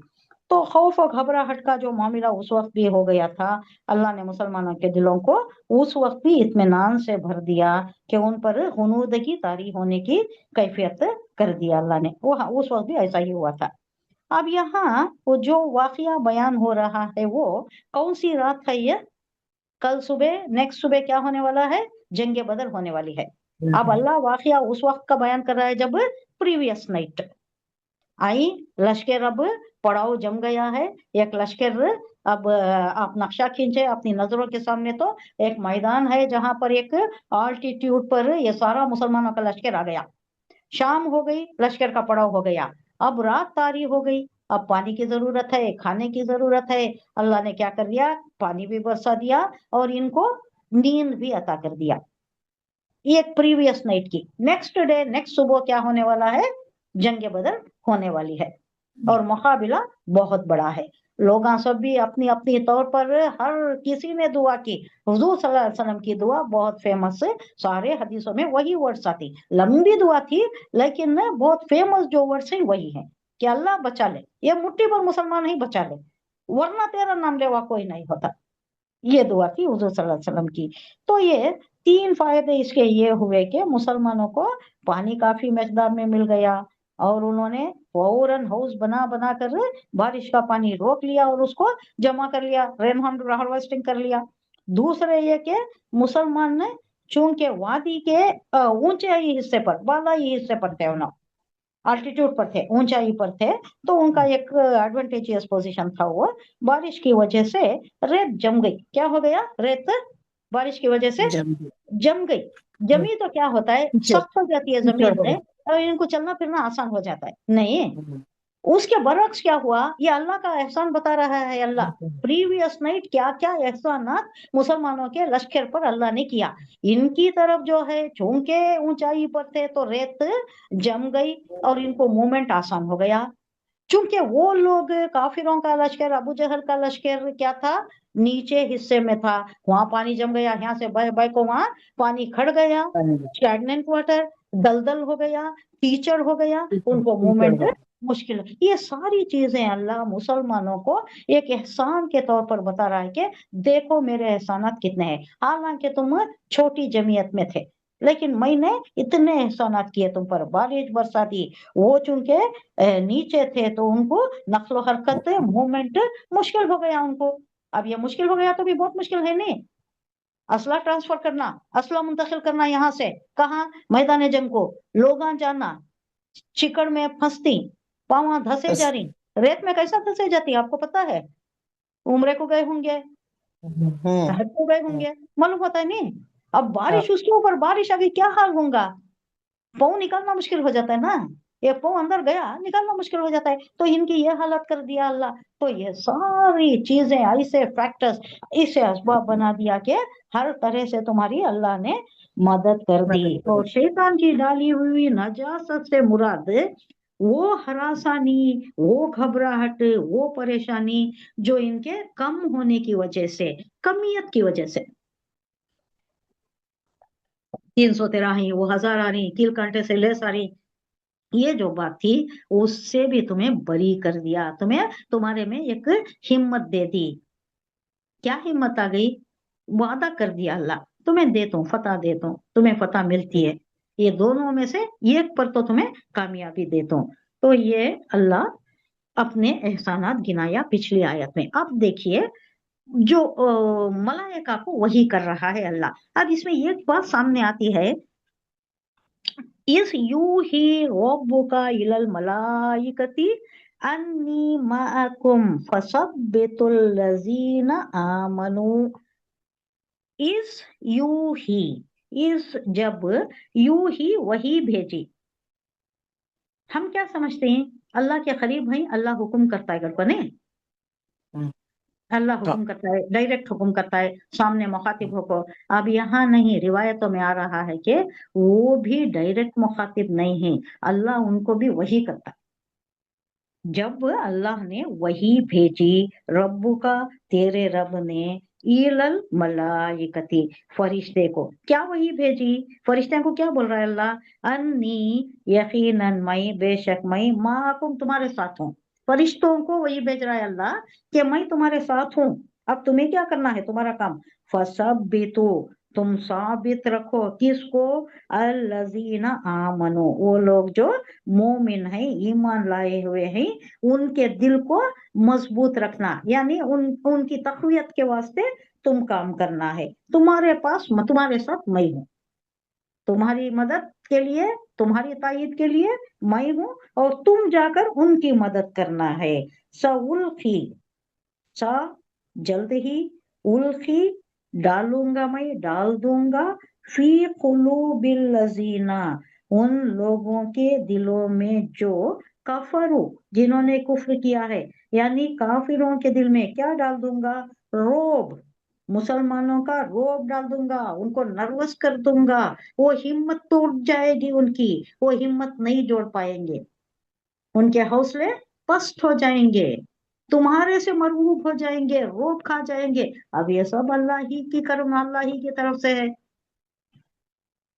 तो खौफ और घबराहट का जो मामला उस वक्त भी हो गया था, अल्लाह ने मुसलमानों के दिलों को उस वक्त भी इत्मीनान से भर दिया कि उन पर हुनूदगी तारी होने की कैफियत कर दिया अल्लाह ने, वो उस वक्त भी ऐसा ही हुआ था। अब यहाँ वो जो वाकया बयान हो रहा है वो कौन सी रात है, ये कल सुबह, नेक्स्ट सुबह क्या होने वाला है, जंगे बदर होने वाली है। अब अल्लाह वाकया उस वक्त का बयान कर रहा है जब प्रीवियस नाइट आई, लश्कर अब पड़ाव जम गया है, एक लश्कर, अब आप नक्शा खींचे अपनी नजरों के सामने, तो एक मैदान है जहां पर एक आल्टीट्यूड पर ये सारा मुसलमानों का लश्कर आ गया, शाम हो गई, लश्कर का पड़ाव हो गया, अब रात तारी हो गई, अब पानी की जरूरत है, खाने की जरूरत है, अल्लाह ने क्या कर दिया, पानी भी बरसा दिया और इनको नींद भी अता कर दिया, ये प्रीवियस नाइट की। नेक्स्ट डे, नेक्स्ट सुबह क्या होने वाला है, जंगे बदर होने वाली है और मुकाबला बहुत बड़ा है। लोग सब भी अपनी अपनी तौर पर, हर किसी ने दुआ की, हुजूर सल्लल्लाहु अलैहि वसल्लम की दुआ बहुत फेमस है, सारे हदीसों में वही वर्ड्स आती, लंबी दुआ थी लेकिन बहुत फेमस जो वर्ड्स है वही है कि अल्लाह बचा ले, ये मुट्ठी पर मुसलमान ही बचा ले, वरना तेरा नाम लेवा कोई नहीं होता, ये दुआ थी हुजूर सल्लल्लाहु अलैहि वसल्लम की। तो ये 3 फायदे इसके ये हुए कि मुसलमानों को पानी काफी मकदार में मिल गया और उन्होंने फौरन हाउस बना बना कर बारिश का पानी रोक लिया और उसको जमा कर लिया, रेन हार्वेस्टिंग कर लिया। दूसरे ये कि मुसलमान ने चूंकि वादी के ऊंचे हिस्से पर, बालाई हिस्से पर थे, उन्होंने आल्टीट्यूड पर थे, ऊंचाई पर थे, तो उनका एक एडवांटेजियस पोजीशन था, वो बारिश की वजह से रेत जम गई, क्या हो गया, रेत बारिश की वजह से जम गई, जमी तो क्या होता है, सख्त हो जाती है जमीन में और इनको चलना फिरना आसान हो जाता है, नहीं, उसके बरक्स क्या हुआ, ये अल्लाह का एहसान बता रहा है अल्लाह, प्रीवियस नाइट क्या क्या एहसानात मुसलमानों के लश्कर पर अल्लाह ने किया। इनकी तरफ जो है चूंकि ऊंचाई पर थे तो रेत जम गई और इनको मूवमेंट आसान हो गया, चूंकि वो लोग काफिरों का लश्कर, अबू जहल का लश्कर क्या था, नीचे हिस्से में था, वहां पानी जम गया, यहाँ से बह बह को वहां पानी खड़ गया, स्टैग्नेंट वाटर, दलदल हो गया, कीचड़ हो गया, उनको मूवमेंट मुश्किल। ये सारी चीजें अल्लाह मुसलमानों को एक एहसान के तौर पर बता रहा है कि देखो मेरे एहसानात कितने हैं, हालांकि तुम छोटी जमीयत में थे लेकिन मैंने इतने एहसानात किए तुम पर, बारिश बरसा दी, वो चूंकि नीचे थे तो उनको नक्लो हरकत, मूवमेंट मुश्किल हो गया उनको। अब ये मुश्किल हो गया तो भी बहुत मुश्किल है नहीं, असला ट्रांसफर करना, असला मुंतकिल करना, यहाँ से कहाँ, मैदान जंग को, लोग जाना, चिकड़ में फंसती, पाँव धसे जा रही, रेत में कैसा धसे जाती आपको पता है, उम्रे को गए होंगे, हज को गए होंगे, मालूम होता है नहीं। अब बारिश, उसके ऊपर बारिश आ गई, क्या हाल होगा, पाँव निकालना मुश्किल हो जाता है ना, एक पाँव अंदर गया निकालना मुश्किल हो जाता है, तो इनकी ये हालत कर दिया अल्लाह। तो ये सारी चीजें, ऐसे फैक्टर्स, इसे असबाब बना दिया कि हर तरह से तुम्हारी अल्लाह ने मदद कर दी। और शैतान की डाली हुई नजासत से मुराद वो हरासानी, वो घबराहट, वो परेशानी जो इनके कम होने की वजह से, कमियत की वजह से 313 आ रही, वो 1000 आ रही, कील कांटे से लेस आ रही, ये जो बात थी उससे भी तुम्हें बरी कर दिया, तुम्हें तुम्हारे में एक हिम्मत दे दी। क्या हिम्मत आ गई? वादा कर दिया अल्लाह, तुम्हें देता हूँ, फतह देता हूँ, तुम्हें फतह मिलती है, ये दोनों में से एक पर तो तुम्हें कामयाबी देता हूँ। तो ये अल्लाह अपने एहसानात गिनाया पिछली आयत में। अब देखिए जो मलाइका को वही कर रहा है अल्लाह। अब इसमें एक बात सामने आती है, इस यूही रब्बुका इलल मलाइकती अन्नी माअकुम फसब्बितुल लजीना आमनू। इस यूही, इस जब यूही वही भेजी, हम क्या समझते हैं अल्लाह के करीब है, अल्लाह हुक्म करता है घर को, नहीं अल्लाह हुक्म करता है, डायरेक्ट हुक्म करता है सामने मुखातिब हो को। अब यहाँ नहीं, रिवायतों में आ रहा है कि वो भी डायरेक्ट मुखातिब नहीं है, अल्लाह उनको भी वही करता है। जब अल्लाह ने वही भेजी, रब्बू का, तेरे रब ने, इलल मलाइकती, फरिश्ते को, क्या वही भेजी? फरिश्ते को क्या बोल रहा है अल्लाह? अन्नी, यकीनन मैं, बेशक मैं, माकुम, तुम्हारे साथ हूँ। फरिश्तों को वही भेज रहा है अल्लाह कि मैं तुम्हारे साथ हूँ। अब तुम्हें क्या करना है, तुम्हारा काम, फसब्बितु, तुम साबित रखो, किसको? अल्लज़ीना आमनो, वो लोग जो मोमिन है, ईमान लाए हुए हैं, उनके दिल को मजबूत रखना, यानी उनकी तक़वियत के वास्ते तुम काम करना है। तुम्हारे पास, तुम्हारे साथ मैं हूँ, तुम्हारी मदद के लिए, तुम्हारी तायीद के लिए मैं हूँ, और तुम जाकर उनकी मदद करना है। सउल्की, सा जल्द ही, उल्की डालूंगा, मैं डाल दूंगा, फी कुलूबिल लजीना, उन लोगों के दिलों में जो कफरू, जिन्होंने कुफ्र किया है, यानी काफिरों के दिल में क्या डाल दूंगा? रोब, मुसलमानों का रोब डाल दूंगा, उनको नर्वस कर दूंगा, वो हिम्मत टूट जाएगी उनकी, वो हिम्मत नहीं जोड़ पाएंगे, उनके हौसले पस्त हो जाएंगे, तुम्हारे से मरऊब हो जाएंगे, रोब खा जाएंगे। अब ये सब अल्लाह ही की करम, अल्लाह ही की तरफ से है।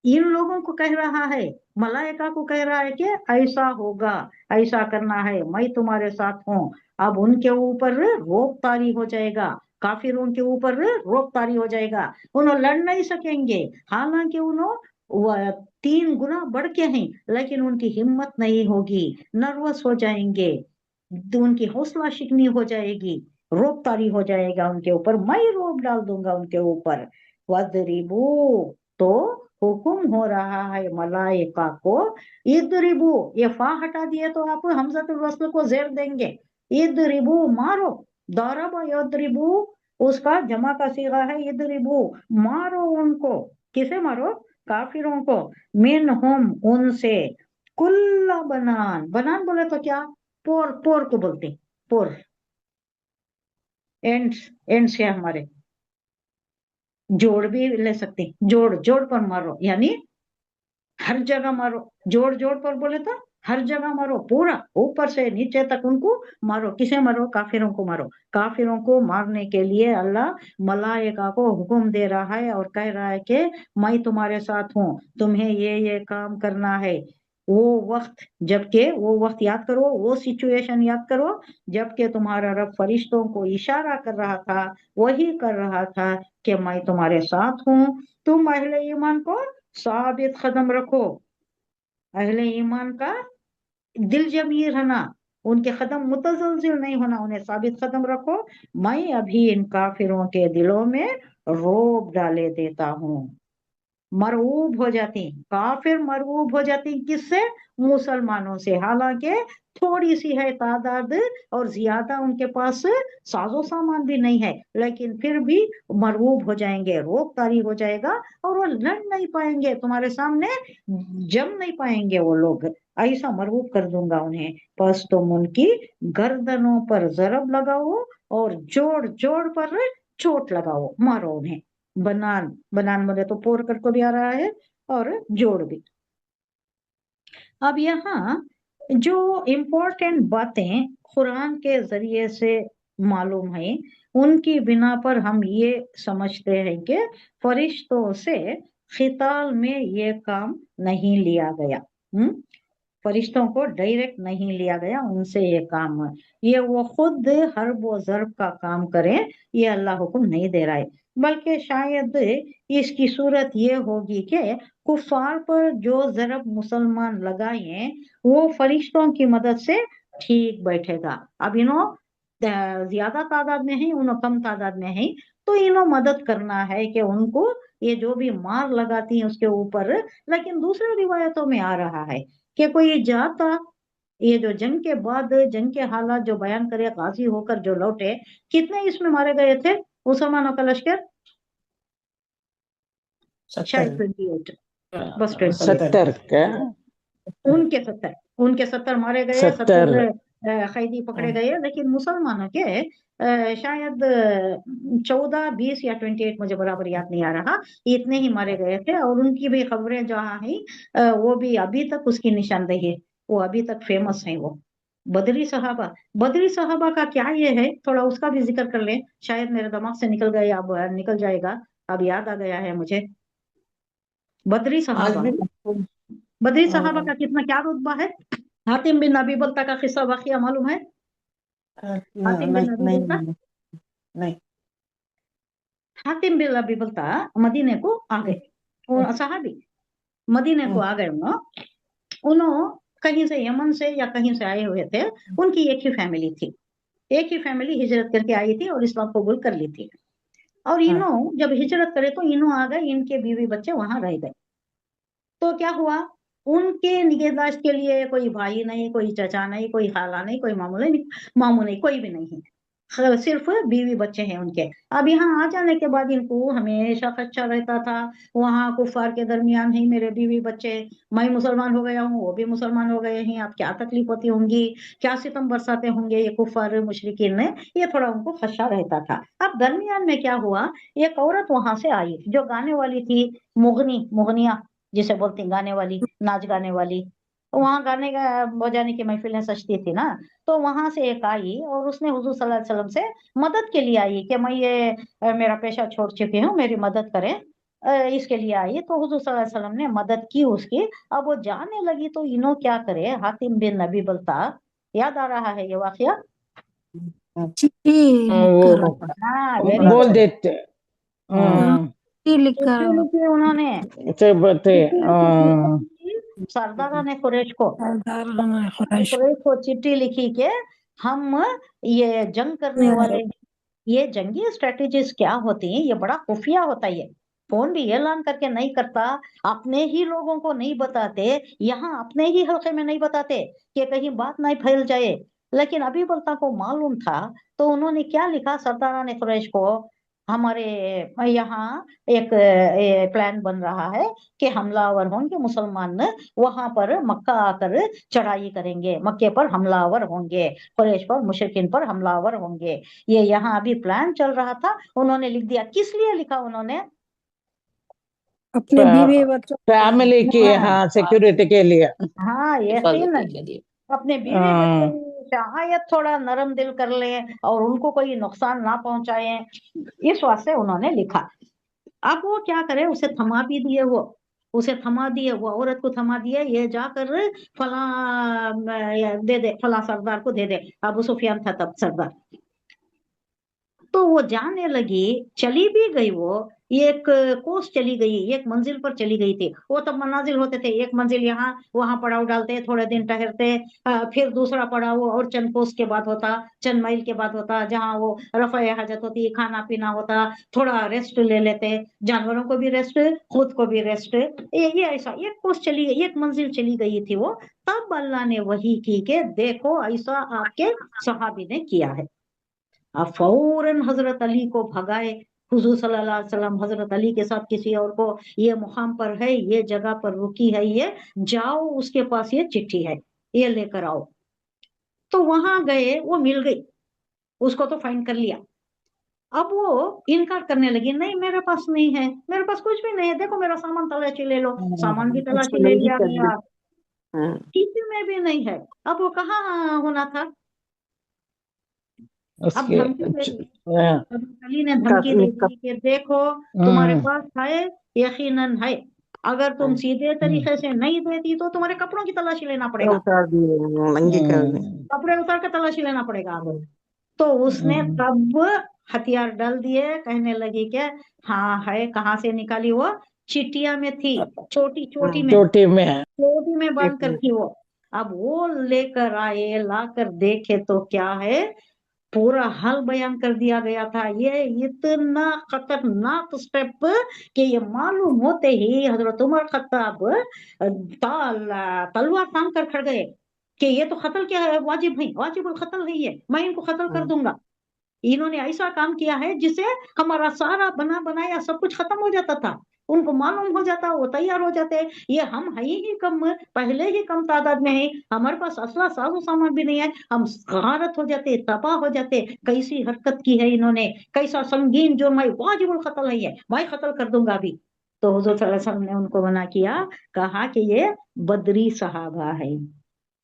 इन लोगों को कह रहा है, मलाइका को कह रहा है कि ऐसा होगा, ऐसा करना है, मैं तुम्हारे साथ हूँ। अब उनके ऊपर रोब तारी हो जाएगा, काफिरों के ऊपर रोब तारी हो जाएगा, उन्होंने लड़ नहीं सकेंगे, हालांकि उन्होंने 3 गुना बढ़ के हैं, लेकिन उनकी हिम्मत नहीं होगी, नर्वस हो जाएंगे, उनकी हौसला शिकनी हो जाएगी, रोब तारी हो जाएगा उनके ऊपर, मैं रोब डाल दूंगा उनके ऊपर। वदरिबू, तो हुक्म हो रहा है मलाइका को, इदरिबू, ये फा हटा दिए तो आप हमज़तुल वस्ल को जेर देंगे, इदरिबू, मारो, दरब यदरिबू, उसका जमा का सीगा है इदरिबू, मारो उनको, किसे मारो? काफिरों को, मिन हम, उनसे, कुल्ला बनान, बनान बोले तो क्या? पोर, पोर को बोलते, पोर, एंड्स, एंड्स है हमारे, जोड़ भी ले सकते, जोड़, जोड़ पर मारो, यानी हर जगह मारो, जोड़ जोड़ पर बोले तो हर जगह मारो, पूरा ऊपर से नीचे तक उनको मारो। किसे मारो? काफिरों को मारो। काफिरों को मारने के लिए अल्लाह मलाइका को हुक्म दे रहा है और कह रहा है कि मैं तुम्हारे साथ हूँ, तुम्हें ये काम करना है। वो वक्त, जबकि वो वक्त याद करो, वो सिचुएशन याद करो, जबकि तुम्हारा रब फरिश्तों को इशारा कर रहा था, वही कर रहा था कि मैं तुम्हारे साथ हूँ। तुम अहले ईमान को साबित कदम रखो, अहले ईमान का दिल जमीर रहना, उनके कदम मुतजलजिल नहीं होना, उन्हें साबित कदम रखो। मैं अभी इन काफिरों के दिलों में रोब डाले देता हूँ, मरऊब हो जाती, काफिर मरऊब हो जाती, किससे? मुसलमानों से, हालांकि थोड़ी सी है तादाद और ज्यादा उनके पास साजो सामान भी नहीं है, लेकिन फिर भी मरऊब हो जाएंगे, रोब तारी हो जाएगा, और वो लड़ नहीं पाएंगे, तुम्हारे सामने जम नहीं पाएंगे वो लोग, ऐसा मरऊब कर दूंगा उन्हें। बस तुम उनकी गर्दनों पर जरब लगाओ और जोड़ जोड़ पर चोट लगाओ, मारो उन्हें। बनान, बनान बोले तो पोर कर को भी आ रहा है और जोड़ भी। अब यहाँ जो इम्पोर्टेंट बातें कुरान के जरिए से मालूम है उनकी बिना पर हम ये समझते हैं कि फरिश्तों से खिताल में ये काम नहीं लिया गया। फरिश्तों को डायरेक्ट नहीं लिया गया, उनसे ये काम है, ये वो खुद हर्ब व ज़र्ब का काम करें, ये अल्लाह हुक्म नहीं दे रहा है। बल्कि शायद इसकी सूरत ये होगी कि कुफार पर जो ज़रब मुसलमान लगाए वो फरिश्तों की मदद से ठीक बैठेगा। अब इन्हों ज्यादा तादाद में है, उन्हों कम तादाद में है, तो इन्हों मदद करना है कि उनको ये जो भी मार लगाती है उसके ऊपर। लेकिन दूसरी रिवायतों में आ रहा है कि कोई जाता, ये जो जंग के बाद जंग के हालात जो बयान करे गाजी होकर जो लौटे, कितने इसमें मारे गए थे मुसलमानों का लश्कर? शायद 28, बस 28। 70 का उनके 70 मारे गए, 70 कैदी पकड़े गए। लेकिन मुसलमानों के शायद 14, 20 या 28, मुझे बराबर याद नहीं आ रहा, इतने ही मारे गए थे। और उनकी भी खबरें जहाँ हैं वो भी अभी तक उसकी निशानदेही है, वो अभी तक फेमस है। वो बदरी सहाबा का क्या ये है, थोड़ा उसका भी जिक्र कर ले, शायद मेरे दिमाग से निकल गया, अब निकल जाएगा, अब याद आ गया है मुझे। बदरी आज भी सहाबा का क्या रुतबा है? हातिम बिन नबी बल्ता का किस्सा वाकया मालूम है? हातिम बिन नबी बल्ता, नहीं। हातिम बिन नबी बल्ता मदीने को आ गए, वो सहाबी मदीने को आ गए। उन्होंने कहीं से, यमन से या कहीं से आए हुए थे, उनकी एक ही फैमिली थी, एक ही फैमिली हिजरत करके आई थी और इस्लाम कबूल कर ली थी। और इन्हों जब हिजरत करे तो इन्हों आ गए, इनके बीवी बच्चे वहां रह गए। तो क्या हुआ, उनके निगहदाश्त के लिए कोई भाई नहीं, कोई चचा नहीं, कोई खाला नहीं, कोई मामू नहीं, कोई भी नहीं है, सिर्फ बीवी बच्चे हैं उनके। अब यहाँ आ जाने के बाद इनको हमेशा खदशा रहता था, वहाँ कुफार के दरमियान ही मेरे बीवी बच्चे, मैं मुसलमान हो गया हूँ, वो भी मुसलमान हो गए हैं, अब क्या तकलीफ होती होंगी, क्या सितम बरसाते होंगे ये कुफार मुशरिकीन ने, ये थोड़ा उनको खदशा रहता था। अब दरमियान में क्या हुआ, एक औरत वहां से आई जो गाने वाली थी, मुगनिया जिसे बोलती, गाने वाली, नाच गाने वाली। वहां गाने बजाने की महफिलें सजती थी ना, तो वहां से एक आई और उसने हुजूर सल्लल्लाहु अलैहि वसल्लम से मदद के लिए आई कि मैं ये मेरा पेशा छोड़ चुकी हूँ, मेरी मदद करें। इसके लिए आई, तो हुजूर सल्लल्लाहु अलैहि वसल्लम ने मदद की उसकी। अब वो जाने लगी तो इन्हों क्या करे, हातिम बिन नबी बल्ता, याद आ रहा है ये वाकया? वो हाँ, वेरी बोल गुड। देते चिट्ठी लिखी उन्होंने, बते सरदारा ने कुरैश को चिट्ठी लिखी कि हम ये जंग करने वाले, ये जंगी स्ट्रेटेजीज क्या होती हैं, ये बड़ा खुफिया होता है, ये फोन भी ऐलान करके नहीं करता, अपने ही लोगों को नहीं बताते, यहाँ अपने ही हल्के में नहीं बताते कि कहीं बात नहीं फैल जाए। लेकिन अभी बल्ता को मालूम था, तो उन्होंने क्या लिखा सरदारा ने कुरैश को, हमारे यहाँ एक प्लान बन रहा है कि हमलावर होंगे मुसलमान, वहां पर मक्का आकर चढ़ाई करेंगे, मक्के पर हमलावर होंगे, कुरैश पर, मुशरिकीन पर हमलावर होंगे। ये यहाँ अभी प्लान चल रहा था, उन्होंने लिख दिया। किस लिए लिखा उन्होंने? अपने बीवी बच्चों फैमिली की, हाँ, सिक्योरिटी के लिए। हाँ, यकीनन अपने बीवी बच्चे शायद थोड़ा नरम दिल कर ले और उनको कोई नुकसान ना पहुंचाए, इस वास्ते उन्होंने लिखा। अब वो क्या करे, उसे थमा भी दिए, उसे थमा दिए, वो औरत को थमा दिए, ये जाकर फला दे दे, फला सरदार को दे दे। अबू सुफियान था तब सरदार। तो वो जाने लगी, चली भी गई, वो एक कोस चली गई, एक मंजिल पर चली गई थी। वो तब मनाजिल होते थे, एक मंजिल यहाँ वहां पड़ाव डालते, थोड़े दिन ठहरते, फिर दूसरा पड़ाव और चंद कोस के बाद होता, चंद मील के बाद होता, जहाँ वो रफ़ा हाजत होती, खाना पीना होता, थोड़ा रेस्ट ले लेते, जानवरों को भी रेस्ट, खुद को भी रेस्ट। ये ऐसा एक कोस चली गई, एक मंजिल चली गई थी वो। तब अल्लाह ने वही की कि देखो ऐसा आपके सहाबी ने किया है। अब फौरन हजरत अली को भगाए, हुजूर सल्लल्लाहु अलैहि वसल्लम हजरत अली के साथ किसी और को, ये मुकाम पर है, ये जगह पर रुकी है, ये जाओ उसके पास ये चिट्ठी है, ये लेकर आओ। तो वहां गए, वो मिल गई, उसको तो फाइंड कर लिया। अब वो इनकार करने लगी, नहीं मेरे पास नहीं है, मेरे पास कुछ भी नहीं है, देखो मेरा सामान तलाशी ले लो, सामान भी तलाशी ले लिया गया। किसी में भी नहीं है। अब वो कहाँ होना था? अब उसके धमकी दे दी, हाँ, अब अली ने धमकी दे दी कि देखो तुम्हारे पास है, यकीनन है, अगर तुम सीधे तरीके से नहीं देती तो तुम्हारे कपड़ों की तलाशी लेना पड़ेगा, कपड़े उतार के तलाशी लेना पड़ेगा अब। तो उसने तब हथियार डाल दिए, कहने लगी कि हाँ है, कहाँ से निकाली? वो चिटिया में थी, छोटी चोटी में, चोटी में है। चोटी में बांध कर थी वो। अब वो लेकर आए, लाकर देखे तो क्या है, पूरा हाल बयान कर दिया गया था। ये इतना खतरनाक स्टेप कि ये मालूम होते ही हजरत उमर खत्ताब तलवार तान कर खड़ गए कि ये तो कत्ल क्या है, वाजिब है, वाजिबुल कत्ल है, ये मैं इनको कत्ल कर दूंगा। इन्होंने ऐसा काम किया है जिससे हमारा सारा बना बनाया सब कुछ खत्म हो जाता था। उनको मालूम हो जाता, वो तैयार हो जाते, ये हम है ही कम, पहले ही कम तादाद में है, हमारे पास असला साजो सामान भी नहीं है, हम गारत हो जाते, तबाह हो जाते। कैसी हरकत की है इन्होंने, कैसा संगीन जुर्म है, वाजिबुल कत्ल है, ये मैं कत्ल कर दूंगा अभी। तो हुजूर सल्लल्लाहु अलैहि वसल्लम ने उनको मना किया, कहा कि ये बदरी सहाबा है।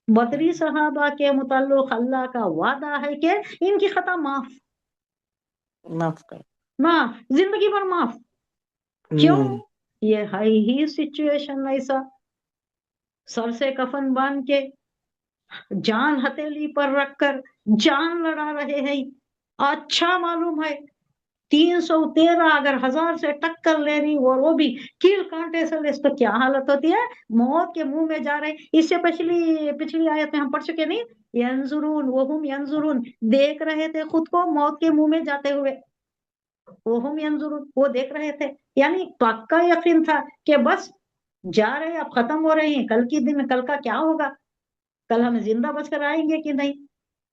बदरी सहाबा के मुताल्लिक अल्लाह का वादा है कि इनकी खता माफ, माफ कर। माफ, जिंदगी भर माफ। क्यों? ये है ही सिचुएशन ऐसा, सर से कफन बांध के, जान हथेली पर रखकर जान लड़ा रहे हैं। अच्छा मालूम है 313 अगर 1000 से टक्कर ले रही, और वो भी कील कांटे से ले, तो क्या हालत होती है, मौत के मुंह में जा रहे। इससे पिछली पिछली आयत में हम पढ़ चुके नहीं, यंजुरून वहुम यंजुरून, देख रहे थे खुद को मौत के मुंह में जाते हुए, वहुम यंजुरून, वो देख रहे थे, यानी पक्का यकीन था कि बस जा रहे, अब खत्म हो रहे हैं, कल की दिन कल का क्या होगा, कल हम जिंदा बचकर आएंगे कि नहीं,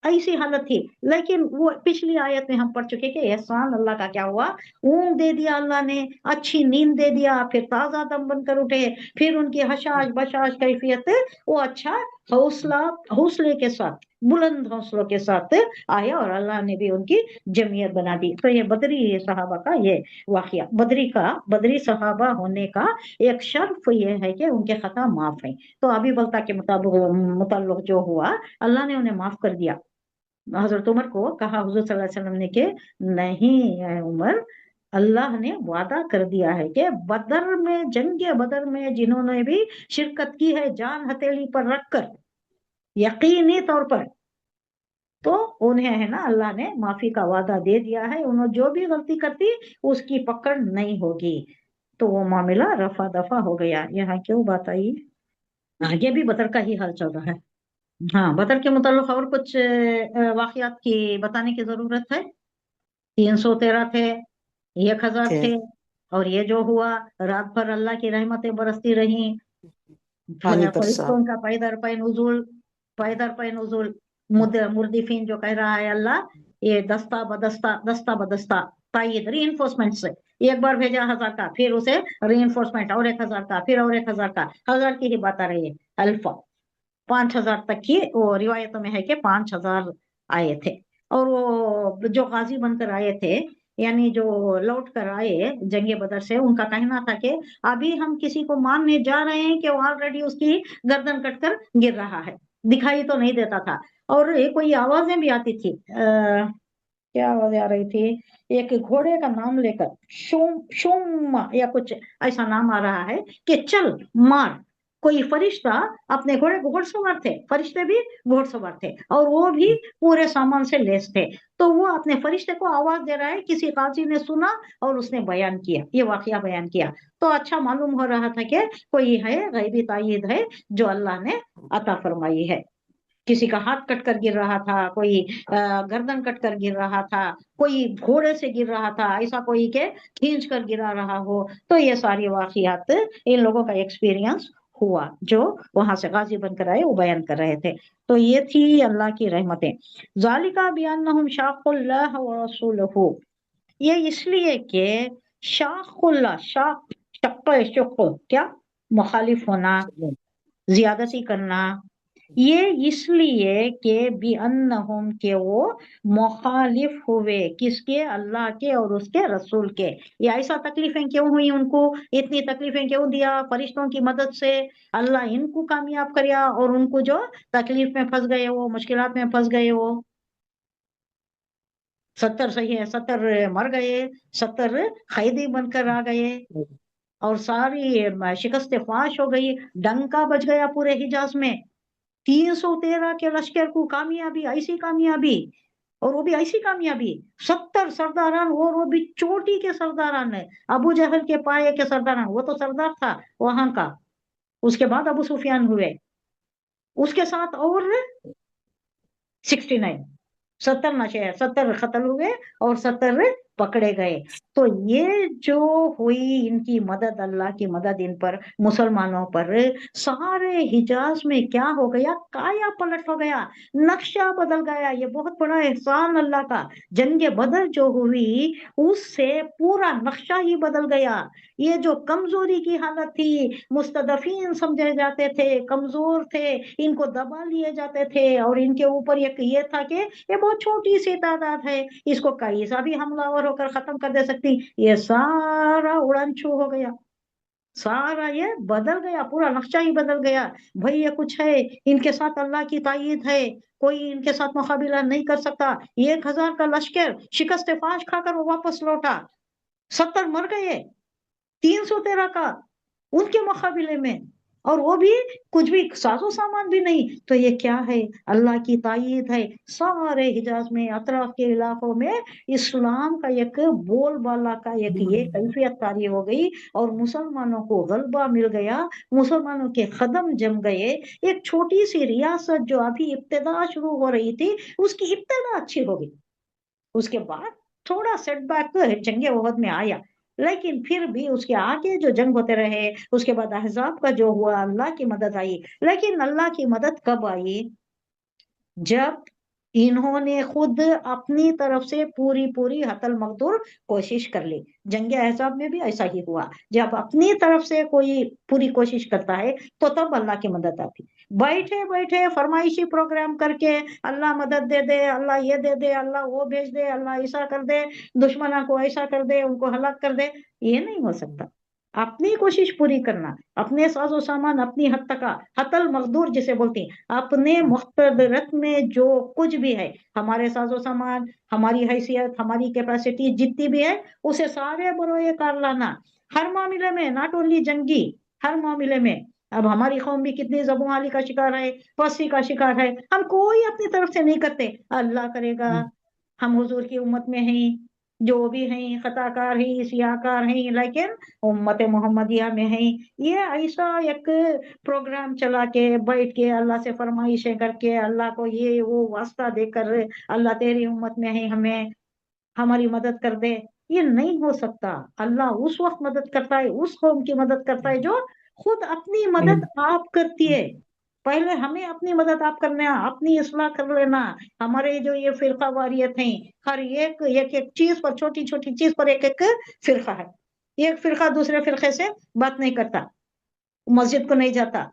ऐसी हालत थी। लेकिन वो पिछली आयत में हम पढ़ चुके कि एहसान अल्लाह का क्या हुआ, ऊँग दे दिया अल्लाह ने, अच्छी नींद दे दिया, फिर ताजा दम बनकर उठे, फिर उनकी हशाश बशाश कैफियत वो अच्छा, हौसला, हौसले के साथ, बुलंद हौसलों के साथ आया, और अल्लाह ने भी उनकी जमीयत बना दी। तो ये बदरी सहाबा का ये वाकया, बदरी सहाबा होने का एक शर्फ ये है कि उनके खता माफ है। तो अभी बलता के मुताल्लिक जो हुआ, अल्लाह ने उन्हें माफ कर दिया। हजरत उमर को कहा हुजूर सल्लल्लाहु अलैहि वसल्लम ने कि नहीं ऐ उमर, अल्लाह ने वादा कर दिया है कि बदर में, जंग बदर में जिन्होंने भी शिरकत की है जान हथेली पर रखकर, यकीनी तौर पर, तो उन्हें है ना अल्लाह ने माफी का वादा दे दिया है, उन्होंने जो भी गलती करती उसकी पकड़ नहीं होगी। तो वो मामला रफा दफा हो गया। यहाँ क्यों बात आई, आगे भी बदर का ही हाल चल रहा है। हाँ, बदर के मुताल्लिक और कुछ वाकयात की बताने की जरूरत है। 313 थे, 1000 थे, और ये जो हुआ, रात भर अल्लाह की रहमतें बरसती रही, पानी बरसा। फरिश्तों का पैदर पे नुजुल, मुर्दिफीन जो कह रहा है अल्लाह, ये दस्ता बदस्ता, दस्ता बदस्ता, तायद री से, एक बार भेजा 1000 का, फिर उसे री और 1000 का, फिर और 1000 का, 1000 की ही बात आ रही है, अल्फा 5000 तक की वो रिवायतों में है कि 5000 आए थे। और वो जो गाजी बनकर आए थे, यानी जो लौट कर आए जंगे बदर से, उनका कहना था कि अभी हम किसी को मारने जा रहे हैं कि वो ऑलरेडी उसकी गर्दन कटकर गिर रहा है, दिखाई तो नहीं देता था। और कोई आवाजें भी आती थी, क्या आवाजें आ रही थी, एक घोड़े का नाम लेकर, शोम शोम या कुछ ऐसा नाम आ रहा है कि चल मार। कोई फरिश्ता अपने घोड़े को, घुड़सवार थे, फरिश्ते भी घुड़सवार थे, और वो भी पूरे सामान से लैस थे। तो वो अपने फरिश्ते को आवाज दे रहा है, किसी काजी ने सुना और उसने बयान किया, ये वाकया बयान किया। तो अच्छा मालूम हो रहा था कि कोई है, गैबी तायीद है जो अल्लाह ने अता फरमाई है। किसी का हाथ कट कर गिर रहा था, कोई गर्दन कट कर गिर रहा था, कोई घोड़े से गिर रहा था, ऐसा कोई के खींच कर गिरा रहा हो। तो ये सारी वाकयात इन लोगों का एक्सपीरियंस हुआ, जो वहां से गाजी बनकर आए, वो बयान कर रहे थे। तो ये थी अल्लाह की रहमतें। जालिका बिअन्नहुम शाक़ुल्लाह व रसूलहू, ये इसलिए कि शाक़ुल्लाह, शाक़, क्या, मुखालिफ होना, ज्यादती करना, ये इसलिए कि बिअन्नहुम के वो मुखालिफ हुए, किसके? अल्लाह के और उसके रसूल के। ये ऐसा तकलीफें क्यों हुई उनको, इतनी तकलीफें क्यों दिया? फरिश्तों की मदद से अल्लाह इनको कामयाब करया और उनको जो तकलीफ में फंस गए वो, मुश्किलात में फंस गए वो। 70 सही है, 70 मर गए, 70 कैदी बनकर आ गए और सारी शिकस्त फाश हो गई, डंका बज गया पूरे हिजाज में। 313 के लश्कर को कामयाबी, ऐसी कामयाबी, और वो भी ऐसी कामयाबी 70 सरदारान, और वो भी चोटी के सरदारान है, अबू जहल के पाए के सरदारान, वो तो सरदार था वहां का, उसके बाद अबू सुफियान हुए, उसके साथ और 69, 70 नशे, 70 कत्ल हुए और 70 पकड़े गए। तो ये जो हुई इनकी मदद, अल्लाह की मदद इन पर, मुसलमानों पर, सारे हिजाज में क्या हो गया? काया पलट हो गया, नक्शा बदल गया। ये बहुत बड़ा एहसान अल्लाह का। जंगे बदर जो हुई उससे पूरा नक्शा ही बदल गया। ये जो कमजोरी की हालत थी, मुस्तदफीन समझे जाते थे, कमजोर थे, इनको दबा लिए जाते थे, और इनके ऊपर एक ये था कि ये बहुत छोटी सी तादाद है, इसको कैसा भी हमलावर होकर खत्म कर दे सकती, ये सारा उड़न छू हो गया, सारा ये बदल गया, पूरा नक्शा ही बदल गया। भाई ये कुछ है, इनके साथ अल्लाह की तायीद है, कोई इनके साथ मुकाबला नहीं कर सकता। 1000 का लश्कर शिकस्त फाश खाकर वो वापस लौटा, 70 मर गए, 313 का उनके मुकाबले में, और वो भी कुछ भी साजो सामान भी नहीं। तो ये क्या है? अल्लाह की तायीद है। सारे हिजाज में, अतराफ के इलाकों में इस्लाम का एक बोलबाला का एक ये कैफियत तारी हो गई, और मुसलमानों को गलबा मिल गया, मुसलमानों के कदम जम गए। एक छोटी सी रियासत जो अभी इब्तिदा शुरू हो रही थी, उसकी इब्तिदा अच्छी हो गई। उसके बाद थोड़ा सेटबैक जंगे ओहद में आया, लेकिन फिर भी उसके आगे जो जंग होते रहे, उसके बाद अहजाब का जो हुआ, अल्लाह की मदद आई। लेकिन अल्लाह की मदद कब आई? जब इन्होंने खुद अपनी तरफ से पूरी पूरी हतल मकदूर कोशिश कर ली। जंगे अहज़ाब में भी ऐसा ही हुआ, जब अपनी तरफ से कोई पूरी कोशिश करता है तो तब अल्लाह की मदद आती। बैठे बैठे फरमाइशी प्रोग्राम करके अल्लाह मदद दे दे, अल्लाह ये दे दे, अल्लाह वो भेज दे, अल्लाह ऐसा कर दे, दुश्मनों को ऐसा कर दे, उनको हलाक कर दे, ये नहीं हो सकता। अपनी कोशिश पूरी करना, अपने साजो सामान, अपनी हद तक हतल मकदूर जिसे बोलते हैं, अपने मुख्तदरत में जो कुछ भी है, हमारे साजो सामान, हमारी हैसियत, हमारी कैपेसिटी जितनी भी है, उसे सारे बरोए कार लाना, हर मामले में, नॉट ओनली जंगी, हर मामले में। अब हमारी कौम भी कितनी ज़बूहाली का शिकार है, पस्ती का शिकार है, हम कोई अपनी तरफ से नहीं करते, अल्लाह करेगा। हम हुजूर की उम्मत में हैं, जो भी हैं खताकार हैं, सियाकार हैं, लेकिन उम्मत मोहम्मदिया में हैं। ये ऐसा एक प्रोग्राम चला के बैठ के अल्लाह से फरमाइशें करके, अल्लाह को ये वो वास्ता देकर, अल्लाह तेरी उम्मत में है, हमें हमारी मदद कर दे, ये नहीं हो सकता। अल्लाह उस वक्त मदद करता है, उस कौम की मदद करता है जो खुद अपनी मदद आप करती है। पहले हमें अपनी मदद आप करना, अपनी इस्लाह कर लेना। हमारे जो ये फिरका वारियत हैं, हर एक एक एक चीज पर, छोटी छोटी चीज पर एक एक फिरका है। एक फिरका दूसरे फिरके से बात नहीं करता, मस्जिद को नहीं जाता,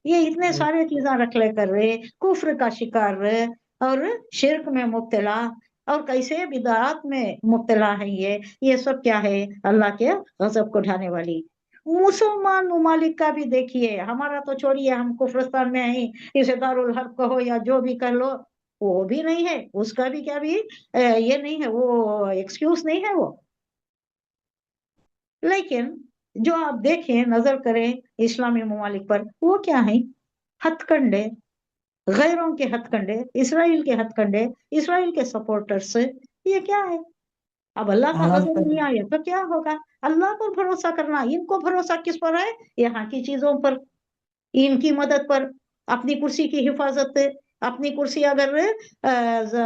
ये इतने सारे चीजें रख लेकर कुफ्र का शिकार और शिर्क में मुब्तला और कैसे बिदात में मुब्तला है। ये सब क्या है? अल्लाह के गजब को ढाने वाली। मुसलमान ममालिक का भी देखिए, हमारा तो छोड़िए, हम कुफरस्तान में हैं, इसे दारुल हर्ब कहो या जो भी कर लो, वो भी नहीं है, उसका भी क्या भी ये नहीं है, वो एक्सक्यूज नहीं है वो। लेकिन जो आप देखें, नजर करें इस्लामी ममालिक पर, वो क्या है? हथकंडे, गैरों के हथकंडे, इसराइल के हथकंडे, इसराइल के सपोर्टर्स, ये क्या है? अब अल्लाह का गजब नहीं आया तो क्या होगा? अल्लाह पर भरोसा करना। इनको भरोसा किस पर है? यहाँ की चीजों पर, इनकी मदद पर, अपनी कुर्सी की हिफाजत। अपनी कुर्सी अगर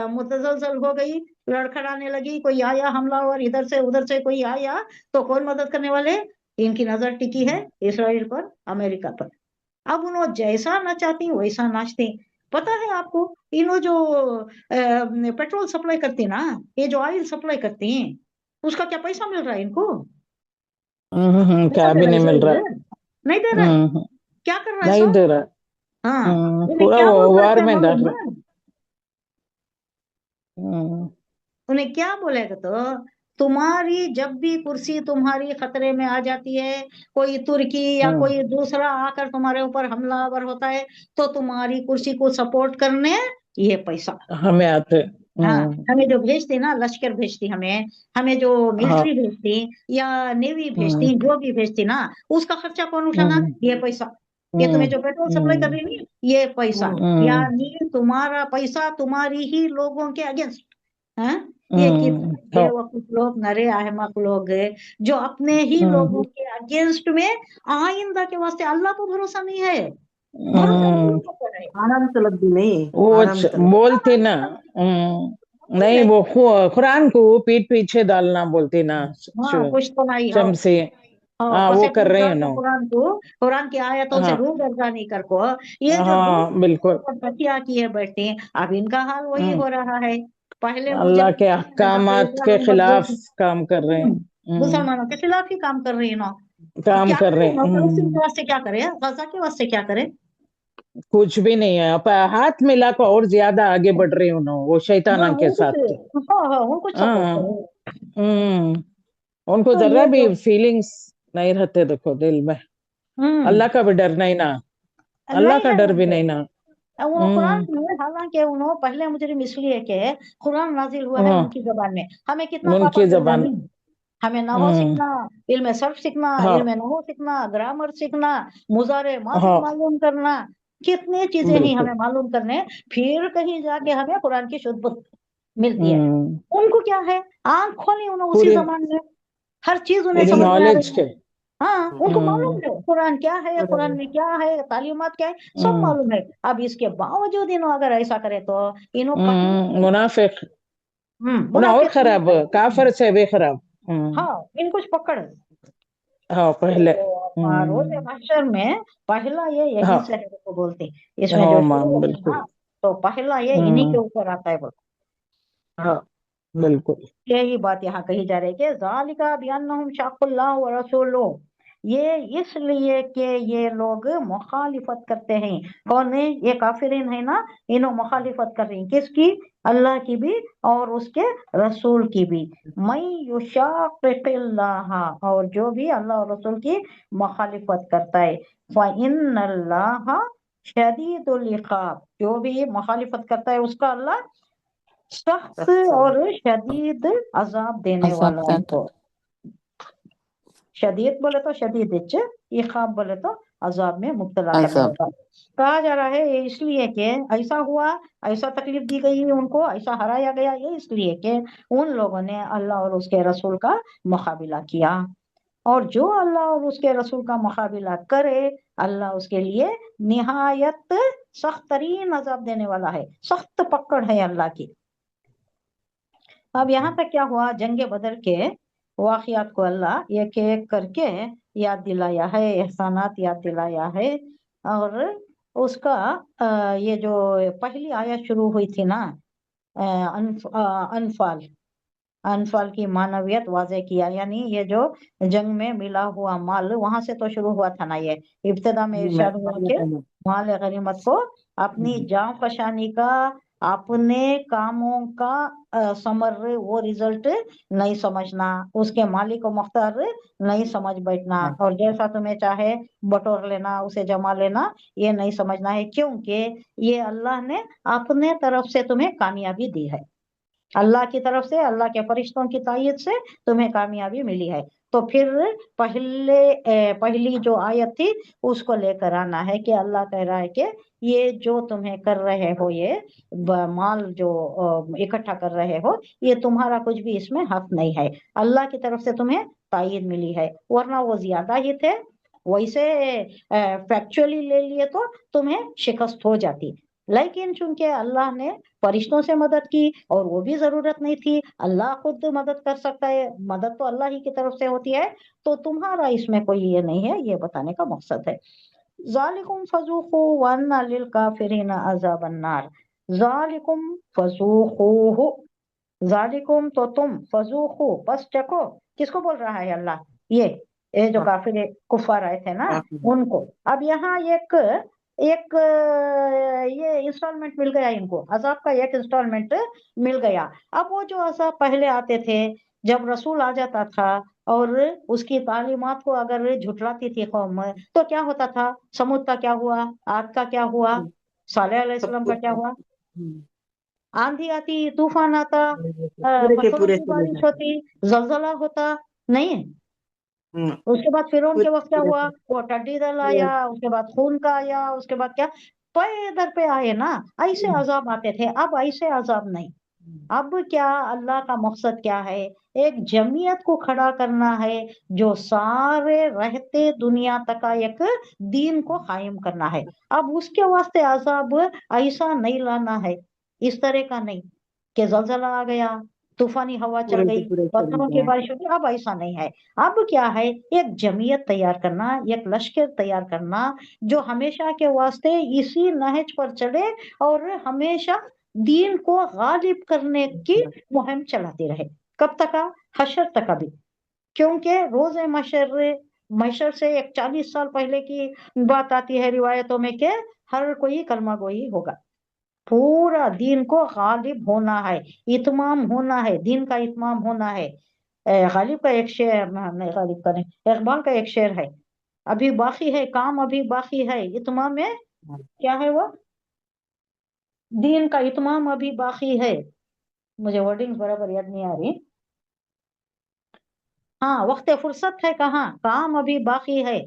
मुतजलजल हो गई, लड़खड़ाने लगी, कोई आया हमलावर इधर से उधर से कोई आया, तो कौन मदद करने वाले? इनकी नजर टिकी है इसराइल पर, अमेरिका पर। अब उन्होंने जैसा नचाती वैसा नाचते। पता है आपको, इन्हों जो पेट्रोल सप्लाई करती ना, ये जो ऑयल सप्लाई करती हैं, उसका क्या पैसा मिल रहा है इनको? क्या भी नहीं मिल रहा। नहीं दे रहा है। क्या कर रहा है नहीं सब? दे रहा। हाँ, उन्हें पूरा क्या बोल वार सकते हैं में डाल मालूम रहे। है? हम्म, उन्हें क्या बोलेगा, तो तुम्हारी जब भी कुर्सी तुम्हारी खतरे में आ जाती है, कोई तुर्की या हम्म, कोई दूसरा आकर तुम्हारे ऊपर हमलावर होता है, तो तुम्हारी कुर्सी को सपोर्ट करने ये पैसा, हमें आते। हाँ, हमें जो भेजती ना, लश्कर भेजती हमें जो हाँ। मिलिट्री भेजती या नेवी भेजती, जो भी भेजती ना, उसका खर्चा कौन उठाना? हम्म, ये पैसा। ये तुम्हें जो पेट्रोल सप्लाई कर रही नहीं, ये पैसा, यानी तुम्हारा पैसा तुम्हारी ही लोगों के अगेंस्ट। हाँ, ये कितने हाँ। बेवकूफ लोग, नरे अहमक लोग हैं, जो अपने ही लोगों के अगेंस्ट में आइंदा के वास्ते अल्लाह को भरोसा नहीं है, भरोसा नहीं करते रहे। आराम तलब भी नहीं, वो आराम तलब। बोलते ना। नहीं, वो कुरान को पीठ पीछे डालना बोलते ना। हाँ, कुछ तो नहीं हो। शमसे। हाँ, हाँ, वो पसे कर दूर रहे हैं जाके ना। कुरान की आयतों से हाँ, रूह गर्दा नहीं कर को, ये जो हाँ, बिल्कुल। दूर तकिया किए बैठते हैं, अब इनका हाल वही हम्म, हो रहा है। पहले अल्लाह के जहाँ पे अहकामात के इब्राहिम खिलाफ मकदूम काम कर रहे हैं। मुसलमानों के खिलाफ ही काम कर रही है ना, काम क्या कर रहे करे हैं। ना, फलस्तीन के वास्ते क्या करे, गजा के वास्ते क्या करे? कुछ भी नहीं है, आप हाथ मिला कर और ज्यादा आगे बढ़ रहे हो ना, वो हाँ, शैताना के उनको साथ। वो कुछ सपोर्ट हाँ। करे। उनको तो जरा ये भी जो फीलिंग्स नहीं रहते, देखो दिल में। हम्म अल्लाह का भी डर नहीं ना। अल्लाह नहीं का है डर भी उनको। नहीं ना। अब वो कुरान हम्म। में, हालांकि उन्होंने पहले मुजरिम इसलिए के कुरान नाजिल हुआ है हाँ, उनकी जबान में, हमें कितना पापा उनकी करना जबान। नहीं, हमें नहव हम्म। सीखना, इल्म सर्फ सीखना, हाँ, इल्म नहव सीखना, ग्रामर सीखना, मुजारे माजी हाँ, मालूम करना, कितनी चीजें ही बिल्कुल। हमें मालूम करने, फिर कहीं जाके हमें कुरान की शुद्ध मिलती है। हम्म। उनको क्या है, आंख खोली उन्होंने उसी पूरी जमाने में, हर चीज उन्हें पूरी समझ में आ नॉलेज रही के। है। हाँ, उनको मालूम हम्म। है कुरान क्या है, कुरान में क्या है, तालीमात क्या है, सब हम्म। मालूम है। अब इसके बावजूद इन्हों अगर ऐसा करे तो इन्हों कहीं मुनाफिक। उन्हें और मुनाफिक खराब, काफर से भी खराब। हाँ, इनको पकड़। हाँ, पहले। तो रोज महशर में पहला ये यही हाँ, से को बोलते, इसमें हाँ, जो माम, शुरू है ना, बिल्कुल। तो पहला ये इन्हीं के हम्म। ऊपर आता है। हाँ, बिल्कुल। यही बात यहाँ कही जा रही है कि ज़ालिका बिअन्नहुम शाक़ुल्लाह व रसूलहु, ये इसलिए कि ये लोग मुखालिफत करते हैं। कौन है ये? काफिरीन है ना, इन्हों मुखालिफत कर रही हैं किसकी? अल्लाह की भी और उसके रसूल की भी। मैं युशाक़िक़िल्लाह, और जो भी अल्लाह और रसूल की मुखालिफत करता है, फ़इन्नल्लाह शदीदुल इक़ाब, जो भी मुखालिफत करता है उसका अल्लाह सख्त और शदीद अजाब देने वाला है। तो शदीद बोले तो शदीद इक़ाब बोले तो अजाब में मुब्तला करने अजाब। वाला। कहा जा रहा है ये इसलिए कि ऐसा हुआ, ऐसा तकलीफ दी गई उनको, ऐसा हराया गया, ये इसलिए कि उन लोगों ने अल्लाह और उसके रसूल का मुकाबिला किया। और जो अल्लाह और उसके रसूल का मुकाबिला करे, अल्लाह उसके लिए निहायत सख्त तरीन अजाब देने वाला है, सख्त पकड़ है अल्लाह की। अब यहाँ तक क्या हुआ, जंग बदर के वाकयात को अल्लाह एक एक करके याद दिलाया है, एहसानात याद दिलाया है। और उसका ये जो पहली आयत शुरू हुई थी ना, अनफाल, अनफाल की मानवियत वाजे किया, यानी ये जो जंग में मिला हुआ माल, वहां से तो शुरू हुआ था ना। ये इब्तिदा में इरशाद हुआ कि माल गनीमत को अपनी जान फशानी का, अपने कामों का समर, वो रिजल्ट नहीं समझना, उसके मालिक को मुख्तार नहीं समझ बैठना, और जैसा तुम्हें चाहे बटोर लेना, उसे जमा लेना, ये नहीं समझना है, क्योंकि ये अल्लाह ने अपने तरफ से तुम्हें कामयाबी दी है। अल्लाह की तरफ से, अल्लाह के फरिश्तों की तायद से तुम्हें कामयाबी मिली है। तो फिर पहली जो आयत थी उसको लेकर आना है कि अल्लाह कह रहा है कि ये जो तुम्हें कर रहे हो, ये माल जो इकट्ठा कर रहे हो, ये तुम्हारा कुछ भी इसमें हक नहीं है, अल्लाह की तरफ से तुम्हें तायद मिली है, वरना वो ज्यादा ही थे। वैसे फैक्चुअली ले लिए तो तुम्हें शिकस्त हो जाती, लेकिन चूंकि अल्लाह ने फरिश्तों से मदद की और वो भी जरूरत नहीं थी, अल्लाह खुद मदद कर सकता है, मदद तो अल्लाह ही की तरफ से होती है, तो तुम्हारा इसमें कोई ये नहीं है, ये बताने का मकसद है। ज़ालिकुम फज़ूक़ू व अन्ना लिल काफ़िरीन अज़ाबन नार। ज़ालिकुम फज़ूक़ूहु, ज़ालिकुम तो तुम, फज़ूक़ू बस चखो। किसको बोल रहा है अल्लाह? ये जो काफिर कुफार आए थे ना, उनको। अब यहाँ एक एक ये इंस्टॉलमेंट मिल गया इनको, अजाब का एक इंस्टॉलमेंट मिल गया। अब वो जो अजाब पहले आते थे, जब रसूल आ जाता था और उसकी तालीमात को अगर झुठलाती थी कौम, तो क्या होता था? समूद का क्या हुआ, आद का क्या हुआ, सालेह अलैहिस्सलाम का क्या हुआ? आंधी आती, तूफान आता, पूरे के पत्थरों पूरे की चले बारिश जाते। होती, जलजला होता, नहीं? हम्म, उसके बाद फिरौन के पूरे वक्त क्या पूरे हुआ? वो टड्डी दल पूरे। आया, उसके बाद खून का आया, उसके बाद क्या पे दर पे आए ना, ऐसे अजाब आते थे। अब ऐसे अजाब नहीं। अब क्या अल्लाह का मकसद क्या है? एक जमीयत को खड़ा करना है, जो सारे रहते दुनिया तक का एक दीन को कायम करना है। अब उसके वास्ते अजाब ऐसा नहीं लाना है, इस तरह का नहीं कि जलजला आ गया, तूफानी हवा चल पूरे के गई, पूरे चले पत्थरों की जाए। बारिश होगी। अब ऐसा नहीं है। अब क्या है? एक जमीयत तैयार करना, एक लश्कर तैयार करना, जो हमेशा के वास्ते इसी नहज पर चले और हमेशा दीन को गालिब करने की मुहिम चलाती रहे। कब तक? हशर तक अभी। क्योंकि रोजे मशर मशर से एक 40 साल पहले की बात आती है रिवायतों में, कि हर कोई कलमा गोई होगा। पूरा दीन को गालिब होना है, इत्माम होना है, दीन का इत्माम होना है। गालिब का एक शेर नहीं, गालिब का नहीं, इकबाल का एक शेर है, अभी बाकी है काम, अभी बाकी है इत्माम में। क्या है वो? दीन का इत्माम अभी बाकी है। मुझे वर्डिंग्स बराबर याद नहीं आ रही। हाँ, वक्त फुर्सत है कहाँ, काम अभी बाकी है।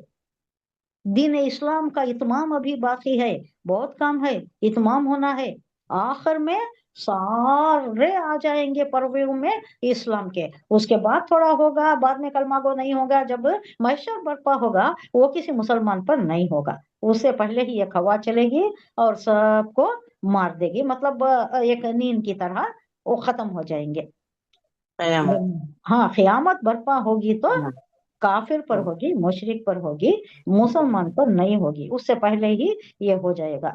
दीन इस्लाम का इत्माम अभी बाकी है, बहुत काम है, इत्माम होना है। आखिर में सारे आ जाएंगे परवेज में इस्लाम के। उसके बाद थोड़ा होगा, बाद में कलमा गो नहीं होगा, जब महशर बर्पा होगा, वो किसी मुसलमान पर नहीं होगा। उससे पहले ही एक हवा चलेगी और सबको मार देगी, मतलब एक नींद की तरह वो खत्म हो जाएंगे। कयामत। हाँ, क़यामत बर्पा होगी तो हाँ, काफिर पर होगी, मुशरिक पर होगी, मुसलमान पर नहीं होगी। उससे पहले ही ये हो जाएगा।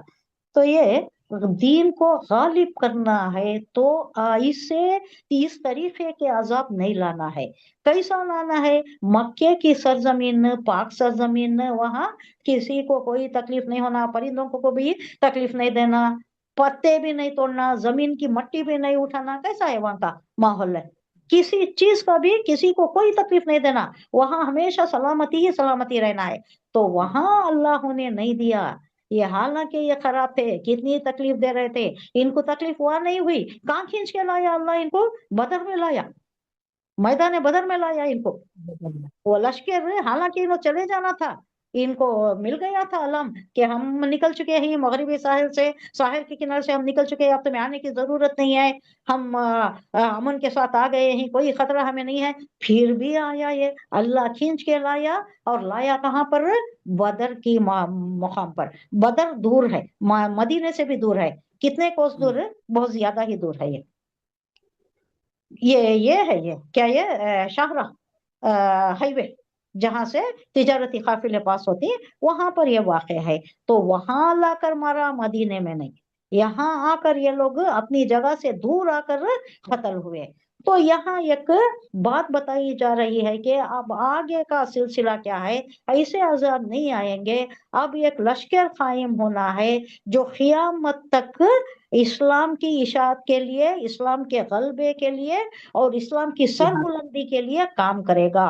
तो ये दीन को गालिब करना है, तो इसे इस तरीके के अजाब नहीं लाना है। कैसा लाना है? मक्के की सरजमीन, पाक सरजमीन, वहां किसी को कोई तकलीफ नहीं होना, परिंदों को भी तकलीफ नहीं देना, पत्ते भी नहीं तोड़ना, जमीन की मट्टी भी नहीं उठाना। कैसा है वहां का माहौल? है किसी चीज का भी किसी को कोई तकलीफ नहीं देना, वहां हमेशा सलामती ही सलामती रहना है। तो वहां अल्लाह ने नहीं दिया ये। हालांकि ये खराब थे, कितनी तकलीफ दे रहे थे, इनको तकलीफ वहां नहीं हुई। कहाँ खींच के लाया अल्लाह इनको? बदर में लाया, मैदान बदर में लाया इनको। वो लश्कर, हालांकि इनको चले जाना था, इनको मिल गया था अलम कि हम निकल चुके हैं मगरिबी साहिल से, साहिल के किनारे से हम निकल चुके हैं, अब तुम्हें आने की जरूरत नहीं है, हम अमन के साथ आ गए हैं, कोई खतरा हमें नहीं है। फिर भी आया ये, अल्लाह खींच के लाया, और लाया कहाँ पर? बदर की मुकाम पर। बदर दूर है, मदीने से भी दूर है। कितने कोस दूर है? बहुत ज्यादा ही दूर है ये है ये क्या, ये शाहराह हाईवे, जहां से तिजारती काफिले पास होती है, वहां पर ये वाक़या है। तो वहां लाकर मारा, मदीने में नहीं। यहाँ आकर ये लोग अपनी जगह से दूर आकर कत्ल हुए। तो यहाँ एक बात बताई जा रही है कि अब आगे का सिलसिला क्या है। ऐसे अजाब नहीं आएंगे। अब एक लश्कर कायम होना है, जो क़यामत तक इस्लाम की इशाअत के लिए, इस्लाम के गलबे के लिए और इस्लाम की सरबुलंदी के लिए काम करेगा।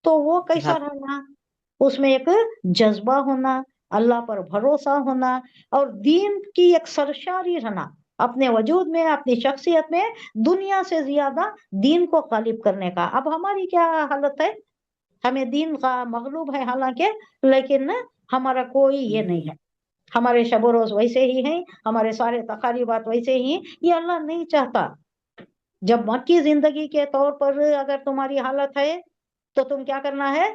तो वो कैसा जिहाद। रहना? उसमें एक जज्बा होना, अल्लाह पर भरोसा होना, और दीन की एक सरशारी रहना, अपने वजूद में, अपनी शख्सियत में दुनिया से ज्यादा दीन को गालिब करने का। अब हमारी क्या हालत है? हमें दीन का मगलूब है हालांकि, लेकिन हमारा कोई ये नहीं है। हमारे शब रोज वैसे ही हैं, हमारे सारे तकारीबात वैसे ही हैं। ये अल्लाह नहीं चाहता। जब मक्की जिंदगी के तौर पर अगर तुम्हारी हालत है, तो तुम क्या करना है?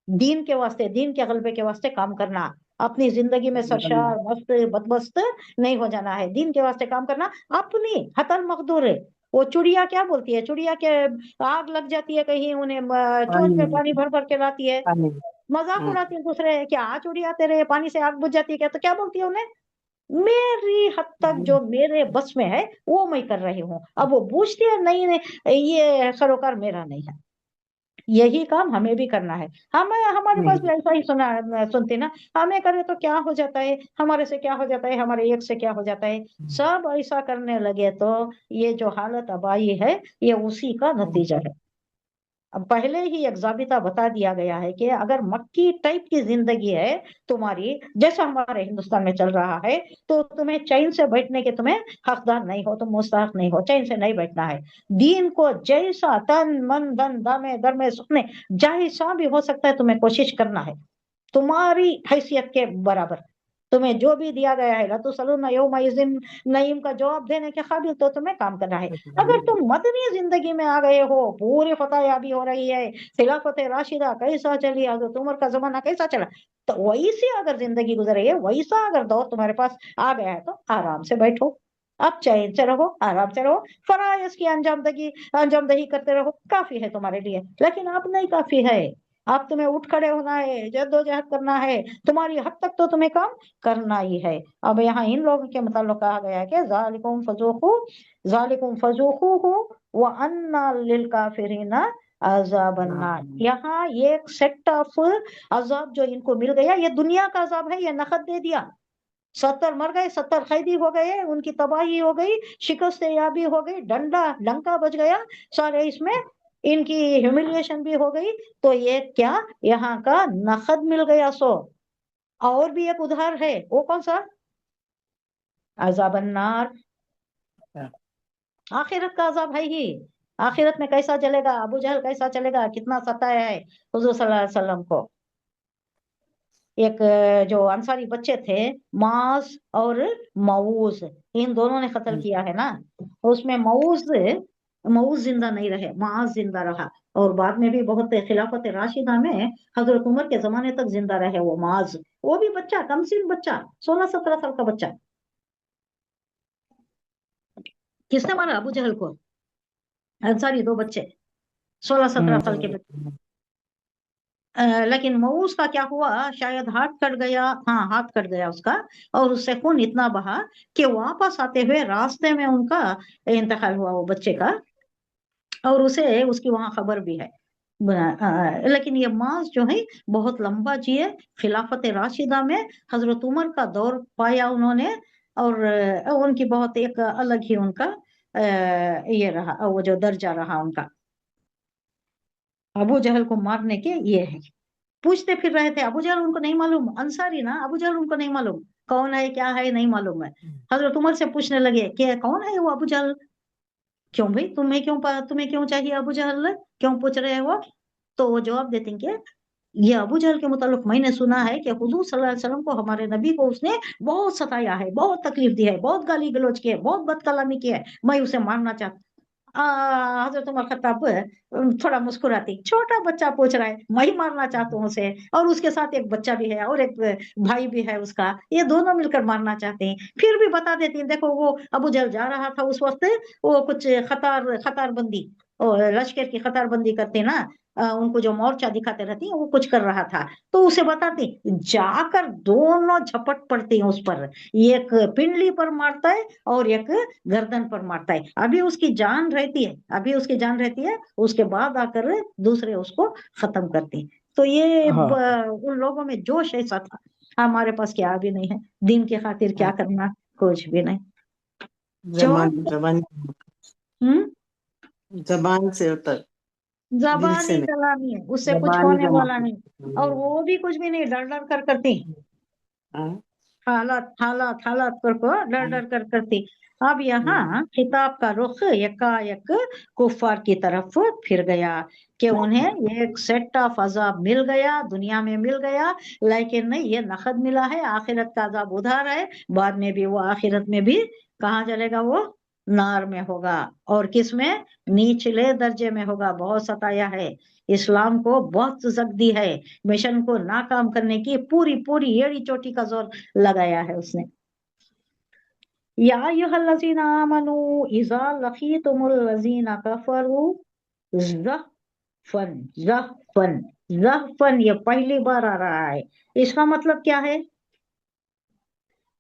दीन के वास्ते, दीन के गलबे के वास्ते काम करना। अपनी जिंदगी में सरशार मस्त बदमस्त नहीं हो जाना है, दीन के वास्ते काम करना। अपनी हतल मकदूर है। वो चिड़िया क्या बोलती है? चिड़िया के आग लग जाती है कहीं, उन्हें चोंच में पानी भर भर के लाती है, पानी। मजाक उड़ाती है दूसरे, क्या आज चिड़िया तेरे पानी से आग बुझ जाती है क्या? तो क्या बोलती है उन्हें? मेरी हद तक जो मेरे बस में है वो मैं कर रही हूँ। अब वो पूछती है नहीं नहीं, ये सरोकार मेरा नहीं है। यही काम हमें भी करना है। हमारे पास भी ऐसा ही सुनते ना, हमें करे तो क्या हो जाता है, हमारे से क्या हो जाता है, हमारे एक से क्या हो जाता है, सब ऐसा करने लगे तो ये जो हालत अब आई है ये उसी का नतीजा है। अब पहले ही एक ज़ाबिता बता दिया गया है कि अगर मक्की टाइप की जिंदगी है तुम्हारी, जैसा हमारे हिंदुस्तान में चल रहा है, तो तुम्हें चैन से बैठने के तुम्हें हकदार नहीं हो, तुम मुस्तहक नहीं हो, चैन से नहीं बैठना है। दीन को जैसा तन मन धन दामे दरमे सुखने जैसा भी हो सकता है तुम्हें कोशिश करना है, तुम्हारी हैसियत के बराबर तुम्हें जो भी दिया गया है लतुसअलुन्ना यौमइज़िन नईम का जवाब देने के काबिल तो तुम्हें काम करना है। अगर तुम मदनी जिंदगी में आ गए हो, पूरी फतहयाबी हो रही है, खिलाफत राशिदा कैसा चली, हज़रत उमर का जमाना कैसा चला, तो वैसी अगर जिंदगी गुजर रही है, वैसा अगर दौर तुम्हारे पास आ गया है तो आराम से बैठो, अब चैन से रहो, आराम से रहो, फराइज की अंजामदही करते रहो, काफी है तुम्हारे लिए। लेकिन अब नहीं काफी है, अब तुम्हें उठ खड़े होना है, जद्दोजहद करना है, तुम्हारी हद तक तो तुम्हें काम करना ही है। अब यहाँ इन लोगों के मतलब कहा गया है कि ज़ालिकुम फज़ूक़ूहु व अन्ना लिल काफ़िरीना अज़ाबन नार। यहाँ ये एक सेट ऑफ अजाब जो इनको मिल गया, ये दुनिया का अजाब है, ये नखत दे दिया, 70 मर गए, 70 कैदी हो गए, उनकी तबाही हो गई, शिकस्त याबी हो गई, डंका बज गया सारे, इसमें इनकी ह्यूमिलिएशन भी हो गई, तो ये क्या यहाँ का नखद मिल गया। सो और भी एक उधार है, वो कौन सा, अज़ाबन नार, आखिरत का अजाब है ही। आखिरत में कैसा चलेगा, अबू जहल कैसा चलेगा, कितना सताया है हुजूर सल्लल्लाहु अलैहि वसल्लम को। एक जो अंसारी बच्चे थे, मास और मऊज, इन दोनों ने कत्ल किया है ना, उसमें मऊज जिंदा नहीं रहे, मास जिंदा रहा, और बाद में भी बहुत खिलाफत राशिदा में हजरत उमर के जमाने तक जिंदा रहे वो मास, वो भी बच्चा, कमसिन बच्चा, 16-17 साल का बच्चा। किसने मारा अबू जहल को, अंसारी दो बच्चे, 16-17 साल के बच्चे। लेकिन मऊस का क्या हुआ, शायद हाथ कट गया, हाँ हाथ कट गया उसका, और उससे खून इतना बहा कि वापस आते हुए रास्ते में उनका इंतकाल हुआ वो बच्चे का, और उसे उसकी वहां खबर भी है। लेकिन ये मास जो है बहुत लंबा जिए, खिलाफत राशिदा में हजरत उमर का दौर पाया उन्होंने, और उनकी बहुत एक अलग ही उनका ये रहा, वो जो दर्जा रहा उनका अबू जहल को मारने के। ये है, पूछते फिर रहे थे, अबू जहल उनको नहीं मालूम, अंसारी ना, अबू जहल उनको नहीं मालूम कौन है, क्या है, नहीं मालूम है। हजरत उमर से पूछने लगे कि कौन है वो अबू जहल, क्यों भाई, तुम्हें क्यों चाहिए अबू जहल, क्यों पूछ रहे हो। तो वो जवाब देते हैं कि ये अबू जहल के मुतालिक मैंने सुना है कि हुजूर सल्लल्लाहु अलैहि वसल्लम को, हमारे नबी को उसने बहुत सताया है, बहुत तकलीफ दी है, बहुत गाली गलौज की है, बहुत बदकलामी की है, मैं उसे मारना चाहता। हजरत उमर खत्ताब थोड़ा मुस्कुराती, छोटा बच्चा पूछ रहा है, मैं ही मारना चाहता हूँ उसे, और उसके साथ एक बच्चा भी है और एक भाई भी है उसका, ये दोनों मिलकर मारना चाहते हैं। फिर भी बता देती हैं, देखो वो अबू जहल जा रहा था उस वक्त, वो कुछ खतारबंदी, लश्कर की खतारबंदी करते ना, उनको जो मोर्चा दिखाते रहती हैं, वो कुछ कर रहा था, तो उसे बताती, जाकर दोनों झपट पड़ती हैं उस पर, एक पिंडली पर मारता है और एक गर्दन पर मारता है। अभी उसकी जान रहती है, उसके बाद आकर दूसरे उसको खत्म करती हैं। तो ये उन लोगों में जोश ऐसा था, हमारे पास क्या भी नहीं है, दीन के खातिर क्या करना, कुछ भी नहीं। जबान से उतर, जबानी कलामी है, उससे कुछ होने वाला नहीं, और वो भी कुछ भी नहीं, डर डर कर करती, हालात कर डर डर कर करती। अब यहाँ खिताब का रुख यकायक कुफार की तरफ फिर गया कि उन्हें एक सेट ऑफ अजाब मिल गया, दुनिया में मिल गया, लेकिन नहीं, ये नखद मिला है, आखिरत का अजाब उधार है, बाद में भी वो आखिरत में भी कहाँ चलेगा, वो नार में होगा, और किस में, निचले दर्जे में होगा। बहुत सताया है, इस्लाम को बहुत जक दी है, मिशन को नाकाम करने की पूरी एड़ी चोटी का जोर लगाया है उसने। या अय्युहल्लज़ीना आमनू इज़ा लक़ीतुमुल लज़ीना कफ़रू ज़हफ़न, ये पहली बार आ रहा है, इसका मतलब क्या है,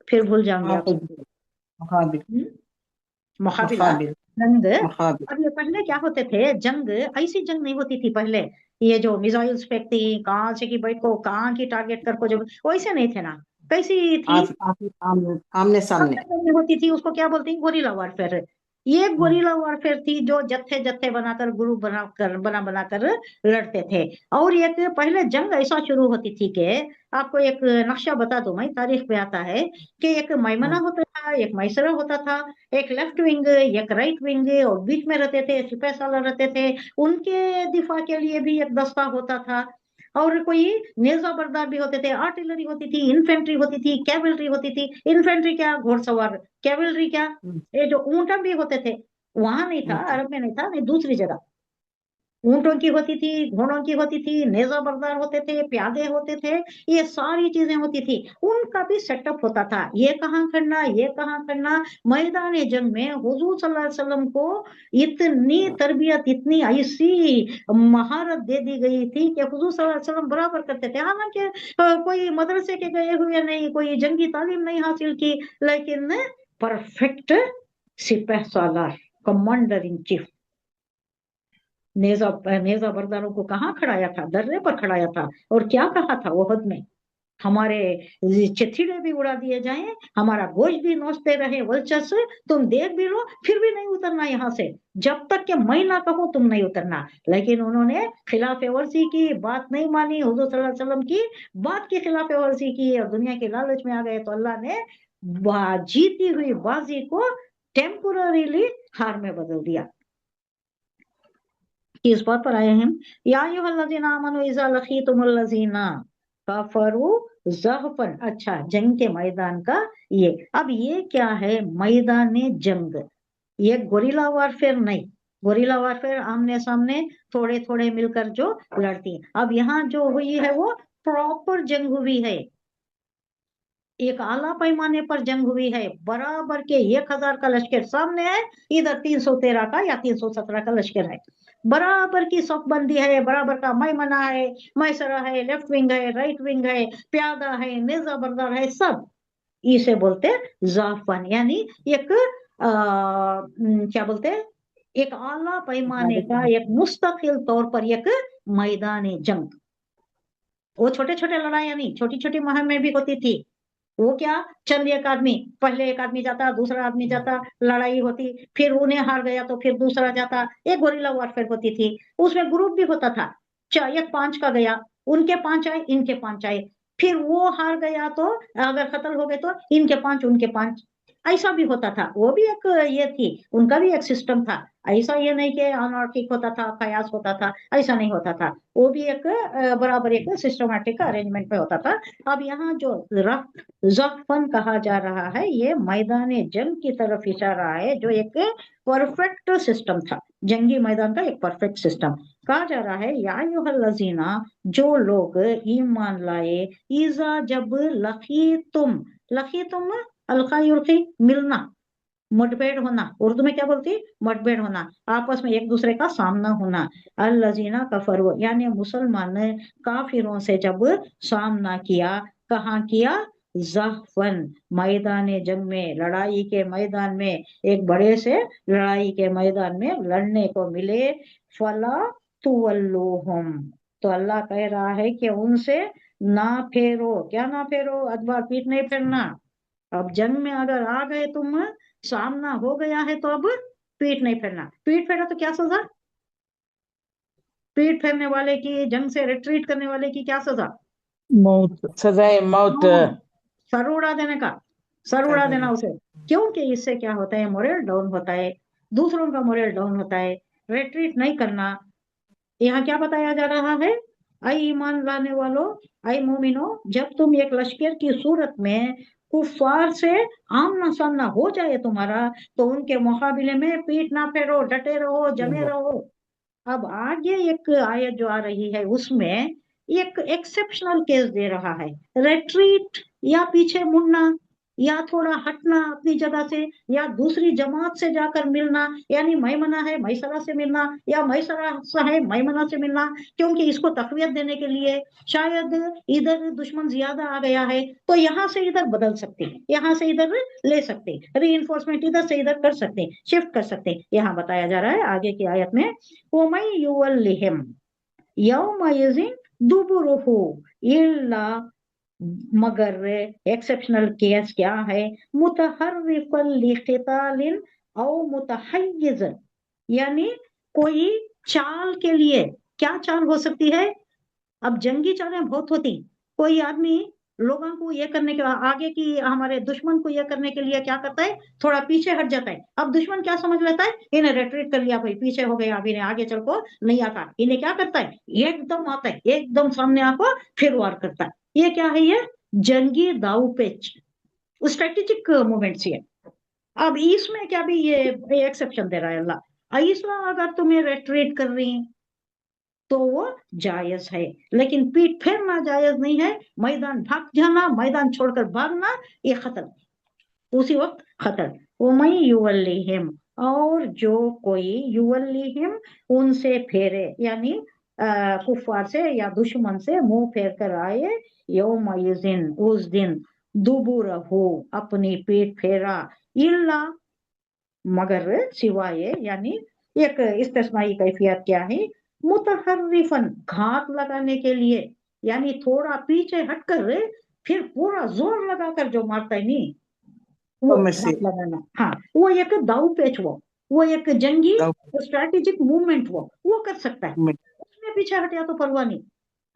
फिर भूल जाऊंगे आप। मुकाबिला, जंग। अब ये पहले क्या होते थे, जंग ऐसी जंग नहीं होती थी पहले ये जो मिसाइल्स फेंकती कहाँ से की बैठ को कहाँ की टारगेट कर को, जो वैसे नहीं थे ना, कैसी थी, आमने सामने में होती थी, उसको क्या बोलते हैं, गोरिल्ला वारफेयर। ये गोरिल्ला वारफेयर थी, जो जत्थे जत्थे बनाकर ग्रुप बनाकर लड़ते थे। और एक पहले जंग ऐसा शुरू होती थी कि आपको एक नक्शा बता दूं मैं, तारीख में आता है कि एक मैमना होता था, एक मैसरा होता था, एक लेफ्ट विंग, एक राइट विंग, और बीच में रहते थे सिपाही सालार रहते थे, उनके दिफा के लिए भी एक दस्ता होता था। और कोई नेजा बरदार भी होते थे, आर्टिलरी होती थी, इन्फेंट्री होती थी, कैवलरी होती थी। इन्फेंट्री क्या, घोड़सवार, कैवलरी क्या, ये जो ऊंट भी होते थे, वहां नहीं था, अरब में नहीं था, नहीं दूसरी जगह ऊंटों की होती थी, घोड़ों की होती थी, नेजा बरदार होते थे, प्यादे होते थे, ये सारी चीजें होती थी। उनका भी सेटअप होता था, ये कहाँ खड़ना, ये कहाँ खड़ना। मैदान जंग में हुजूर सल्लल्लाहु अलैहि वसल्लम को इतनी तरबियत, इतनी ऐसी महारत दे दी गई थी कि हुजूर सल्लल्लाहु अलैहि वसल्लम बराबर करते थे। हालांकि कोई मदरसे के गए हुए नहीं, कोई जंगी तालीम नहीं हासिल की, लेकिन परफेक्ट सिपह सालार, कमांडर इन चीफ। नेजा नेजा बरदारों को कहाँ खड़ाया था, दर्रे पर खड़ाया था, और क्या कहा था ओहद में, हमारे चिथड़े भी उड़ा दिए जाएं, हमारा गोश्त भी नोचते रहे वल्चर्स, तुम देख भी लो फिर भी नहीं उतरना यहाँ से, जब तक कि मैं ना कहूं तुम नहीं उतरना। लेकिन उन्होंने खिलाफ वर्जी की, बात नहीं मानी, हुजूर सल्लल्लाहु अलैहि वसल्लम की बात की खिलाफ वर्जी की, और दुनिया के लालच में आ गए, तो अल्लाह ने जीती हुई बाजी को टेम्पोररीली हार में बदल दिया। इस बात पर आए हैं, या अय्युहल्लज़ीना आमनू इज़ा लक़ीतुमुल्लज़ीना कफ़रू ज़हफ़न। अच्छा, जंग के मैदान का ये, अब ये क्या है, मैदान जंग, ये गोरिल्ला वारफेयर नहीं। गोरिल्ला वारफेयर आमने सामने थोड़े थोड़े मिलकर जो लड़ती, अब यहाँ जो हुई है वो प्रॉपर जंग हुई है, एक आला पैमाने पर जंग हुई है, बराबर के 1000 का लश्कर सामने है, इधर 313 का या 317 का लश्कर है, बराबर की सफबंदी है, बराबर का मैमना है, मैसरा है, लेफ्ट विंग है, राइट विंग है, प्यादा है, नेजा बरदार है, सब इसे बोलते जाफन, यानी एक क्या बोलते हैं, एक आला पैमाने का, एक मुस्तकिल तौर पर एक मैदान जंग। वो छोटे छोटे लड़ाइयां नहीं, छोटी छोटी मुहिम में भी होती थी। वो क्या, चंद एक आदमी, पहले एक आदमी जाता, दूसरा आदमी जाता, लड़ाई होती, फिर उन्हें हार गया तो फिर दूसरा जाता, एक गोरिल्ला वारफेयर होती थी। उसमें ग्रुप भी होता था, एक 5 का गया, उनके 5 आए, इनके 5 आए, फिर वो हार गया तो अगर खत्म हो गए तो इनके 5 उनके 5, ऐसा भी होता था। वो भी एक ये थी, उनका भी एक सिस्टम था, ऐसा ये नहीं कि अनार्किक होता था, कयास होता था, ऐसा नहीं होता था, वो भी एक बराबर एक सिस्टमैटिक अरेंजमेंट में होता था। अब यहाँ जो ज़फ़न कहा जा रहा है, ये मैदान जंग की तरफ इशारा है, जो एक परफेक्ट सिस्टम था, जंगी मैदान का एक परफेक्ट सिस्टम। कहा जा रहा है, या अय्युहल्लज़ीना, जो लोग ईमान लाए, इज़ा जब लखी तुम अलका युल्की, मिलना, मुठभेड़ होना, उर्दू में क्या बोलती है, मुठभेड़ होना, आपस में एक दूसरे का सामना होना। अल्लज़ीना कफरू, यानी मुसलमान ने काफिरों से जब सामना किया, कहाँ किया, ज़हफ़न, मैदान जंग में, लड़ाई के मैदान में, एक बड़े से लड़ाई के मैदान में लड़ने को मिले, फला तुवल्लूहुम, तो अल्लाह कह रहा है कि उनसे ना फेरो, क्या ना फेरो, अखबार पीठ नहीं फेरना। अब जंग में अगर आ गए तुम, सामना हो गया है, तो अब पीठ नहीं फेरना। पीठ फेरा तो क्या सजा, पीठ फेरने वाले की, जंग से रिट्रीट करने वाले की क्या सजा, मौत, सजाए मौत। सर उड़ा देने का, सर उड़ा देना उसे, क्योंकि इससे क्या होता है, मोरल डाउन होता है, दूसरों का मोरल डाउन होता है, रिट्रीट नहीं करना। यहाँ क्या बताया जा रहा है, आई ईमान लाने वालों, आई मोमिनो, जब तुम एक लश्कर की सूरत में कुफार से आमना सामना हो जाए तुम्हारा, तो उनके मुकाबले में पीठ ना फेरो, डटे रहो, जमे रहो। अब आगे एक आयत जो आ रही है, उसमें एक एक्सेप्शनल केस दे रहा है, रेट्रीट या पीछे मुड़ना, या थोड़ा हटना अपनी जगह से, या दूसरी जमात से जाकर मिलना, यानी मैमना है मैसरा से मिलना, या मैसरा है मैमना से मिलना, क्योंकि इसको तकवीत देने के लिए शायद इधर दुश्मन ज्यादा आ गया है, तो यहाँ से इधर बदल सकते हैं, यहाँ से इधर ले सकते हैं, रीइंफोर्समेंट इधर से इधर कर सकते हैं, शिफ्ट कर सकते हैं। यहाँ बताया जा रहा है आगे की आयत में, उमय युवल्लिहिम, यौमइज़िन दुबुरुहु इल्ला, मगर एक्सेप्शनल केस क्या है, मुतहर्रिफन लिक़ितालिन औ मुतहय्यिज़न, यानी कोई चाल के लिए। क्या चाल हो सकती है? अब जंगी चालें बहुत होती, कोई आदमी लोगों को ये करने के आगे की, हमारे दुश्मन को ये करने के लिए क्या करता है, थोड़ा पीछे हट जाता है। अब दुश्मन क्या समझ लेता है, इन्हें रिट्रीट कर लिया भाई, पीछे हो गए, अब इन्हें आगे चल को नहीं आता। इन्हें क्या करता है, एकदम आता है, एकदम सामने आको फिर वार करता है। ये क्या है, ये जंगी दाव पेच, स्ट्रेटेजिक मूवमेंट्स ये। अब इसमें क्या भी ये एक्सेप्शन दे रहा है अल्लाह, इसमें अगर तुम्हें रिट्रीट कर रही तो वो जायज है, लेकिन पीठ फेरना जायज नहीं है। मैदान भाग जाना, मैदान छोड़कर भागना, ये खतर, उसी वक्त खतर। वमन युवल्लिहिम, और जो कोई युवल्लिहिम, उनसे फेरे, यानी कुफार से या दुश्मन से मुंह फेर कर आए, यौमइज़िन, उस दिन, दुबुरहु, अपनी पीठ फेरा, इल्ला, मगर सिवाय, यानी एक इस्तिस्नाई कैफियत क्या है, मुतहर्रिफन, घात लगाने के लिए, यानी थोड़ा पीछे हटकर फिर पूरा जोर लगाकर जो मारता है नहीं, वो घात लगाना। हाँ, वो एक दाव पेच, वो एक जंगी स्ट्रैटेजिक मूवमेंट वो कर सकता है। उसमें पीछे हटिया तो परवाह नहीं,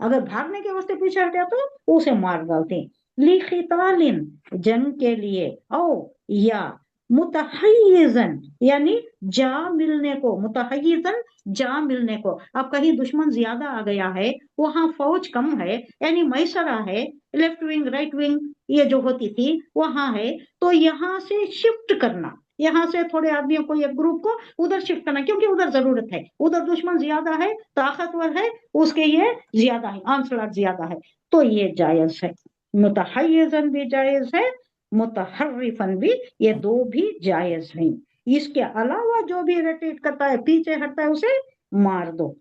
अगर भागने के वास्ते पीछे हटिया तो उसे मार डालते हैं। लिखितालिन, जंग के लिए, औ या मुतहय्यिज़न, यानी जा मिलने को, मुतहय्यिज़न जा मिलने को। अब कहीं दुश्मन ज्यादा आ गया है, वहां फौज कम है, यानी मैसरा है, लेफ्ट विंग राइट विंग ये जो होती थी वहां है, तो यहाँ से शिफ्ट करना, यहाँ से थोड़े आदमियों को, एक ग्रुप को उधर शिफ्ट करना, क्योंकि उधर जरूरत है, उधर दुश्मन ज्यादा है, ताकतवर है, उसके ये ज्यादा है, आंसलाट ज्यादा है, तो ये जायज है। मुतहय्यिज़न भी जायज है, मुतहर्रिफन भी, ये दो भी जायज हैं। इसके अलावा जो भी रिट्रीट करता है, पीछे हटता है, उसे मार दो।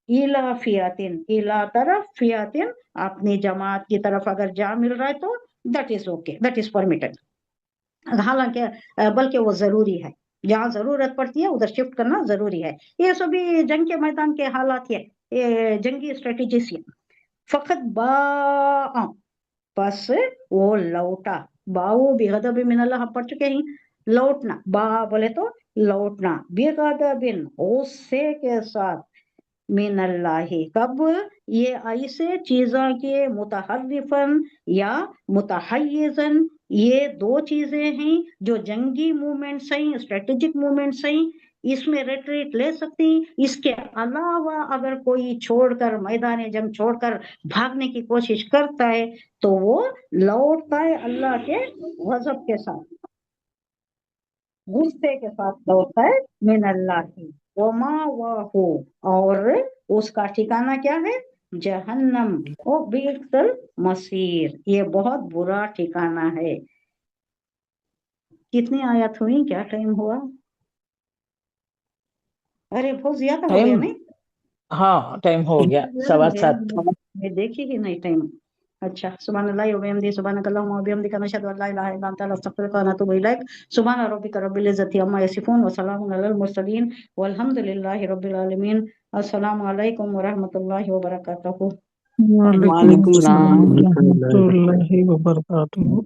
इला फियातिन, इला तरफ, फियातिन, अपनी जमात की तरफ अगर जा मिल रहा है तो that is okay, that is permitted. हालांकि बल्कि वो जरूरी है, जहाँ जरूरत पड़ती है उधर शिफ्ट करना जरूरी है। ये सभी जंग के मैदान के हालात है, ये जंगी स्ट्रेटेजीज है। फकत बा, बस वो लौटा, बाओ बेगदब मिनल्लाह पढ़ चुके हैं, लौटना, बा बोले तो लौटना, बेगदबिन, गुस्से के साथ, मिनल्लाही, कब, ये ऐसे चीजों के, मुतहर्रिफन या मुतहय्यिज़न, ये दो चीजें हैं जो जंगी मूवमेंट्स हैं, स्ट्रेटेजिक मूवमेंट्स हैं, इसमें रिट्रीट ले सकती। इसके अलावा अगर कोई छोड़कर, मैदान जंग छोड़कर भागने की कोशिश करता है तो वो लौटता है अल्लाह के गजब के साथ, गुस्से के साथ लौटता है, मिन अल्लाह की, वमा वाहु, और उसका ठिकाना क्या है, जहन्नम, ओ बिसल मसीर, ये बहुत बुरा ठिकाना है। कितनी आयत हुई, क्या टाइम हुआ? अरे बहुत ज्यादा हो गया नहीं? हाँ, टाइम हो गया, 7:15। मैं देखी ही नहीं टाइम। अच्छा, सुभान अल्लाह व बिहम्दिही, सुभानक अल्लाहुम्मा व बिहम्दिका, नशहदु अल्ला इलाहा इल्ला अंता, नस्तगफिरुका व नतूबु इलैक। सुभान रब्बिका रब्बिल इज्जति अम्मा यसिफून व सलामुन अलल मुरसलीन वल्हम्दुलिल्लाहि रब्बिल आलमीन। अस्सलामु अलैकुम व रहमतुल्लाहि व बरकातुहू। वालेकुम सलाम। रहमतुल्लाहि व बरकातुहू।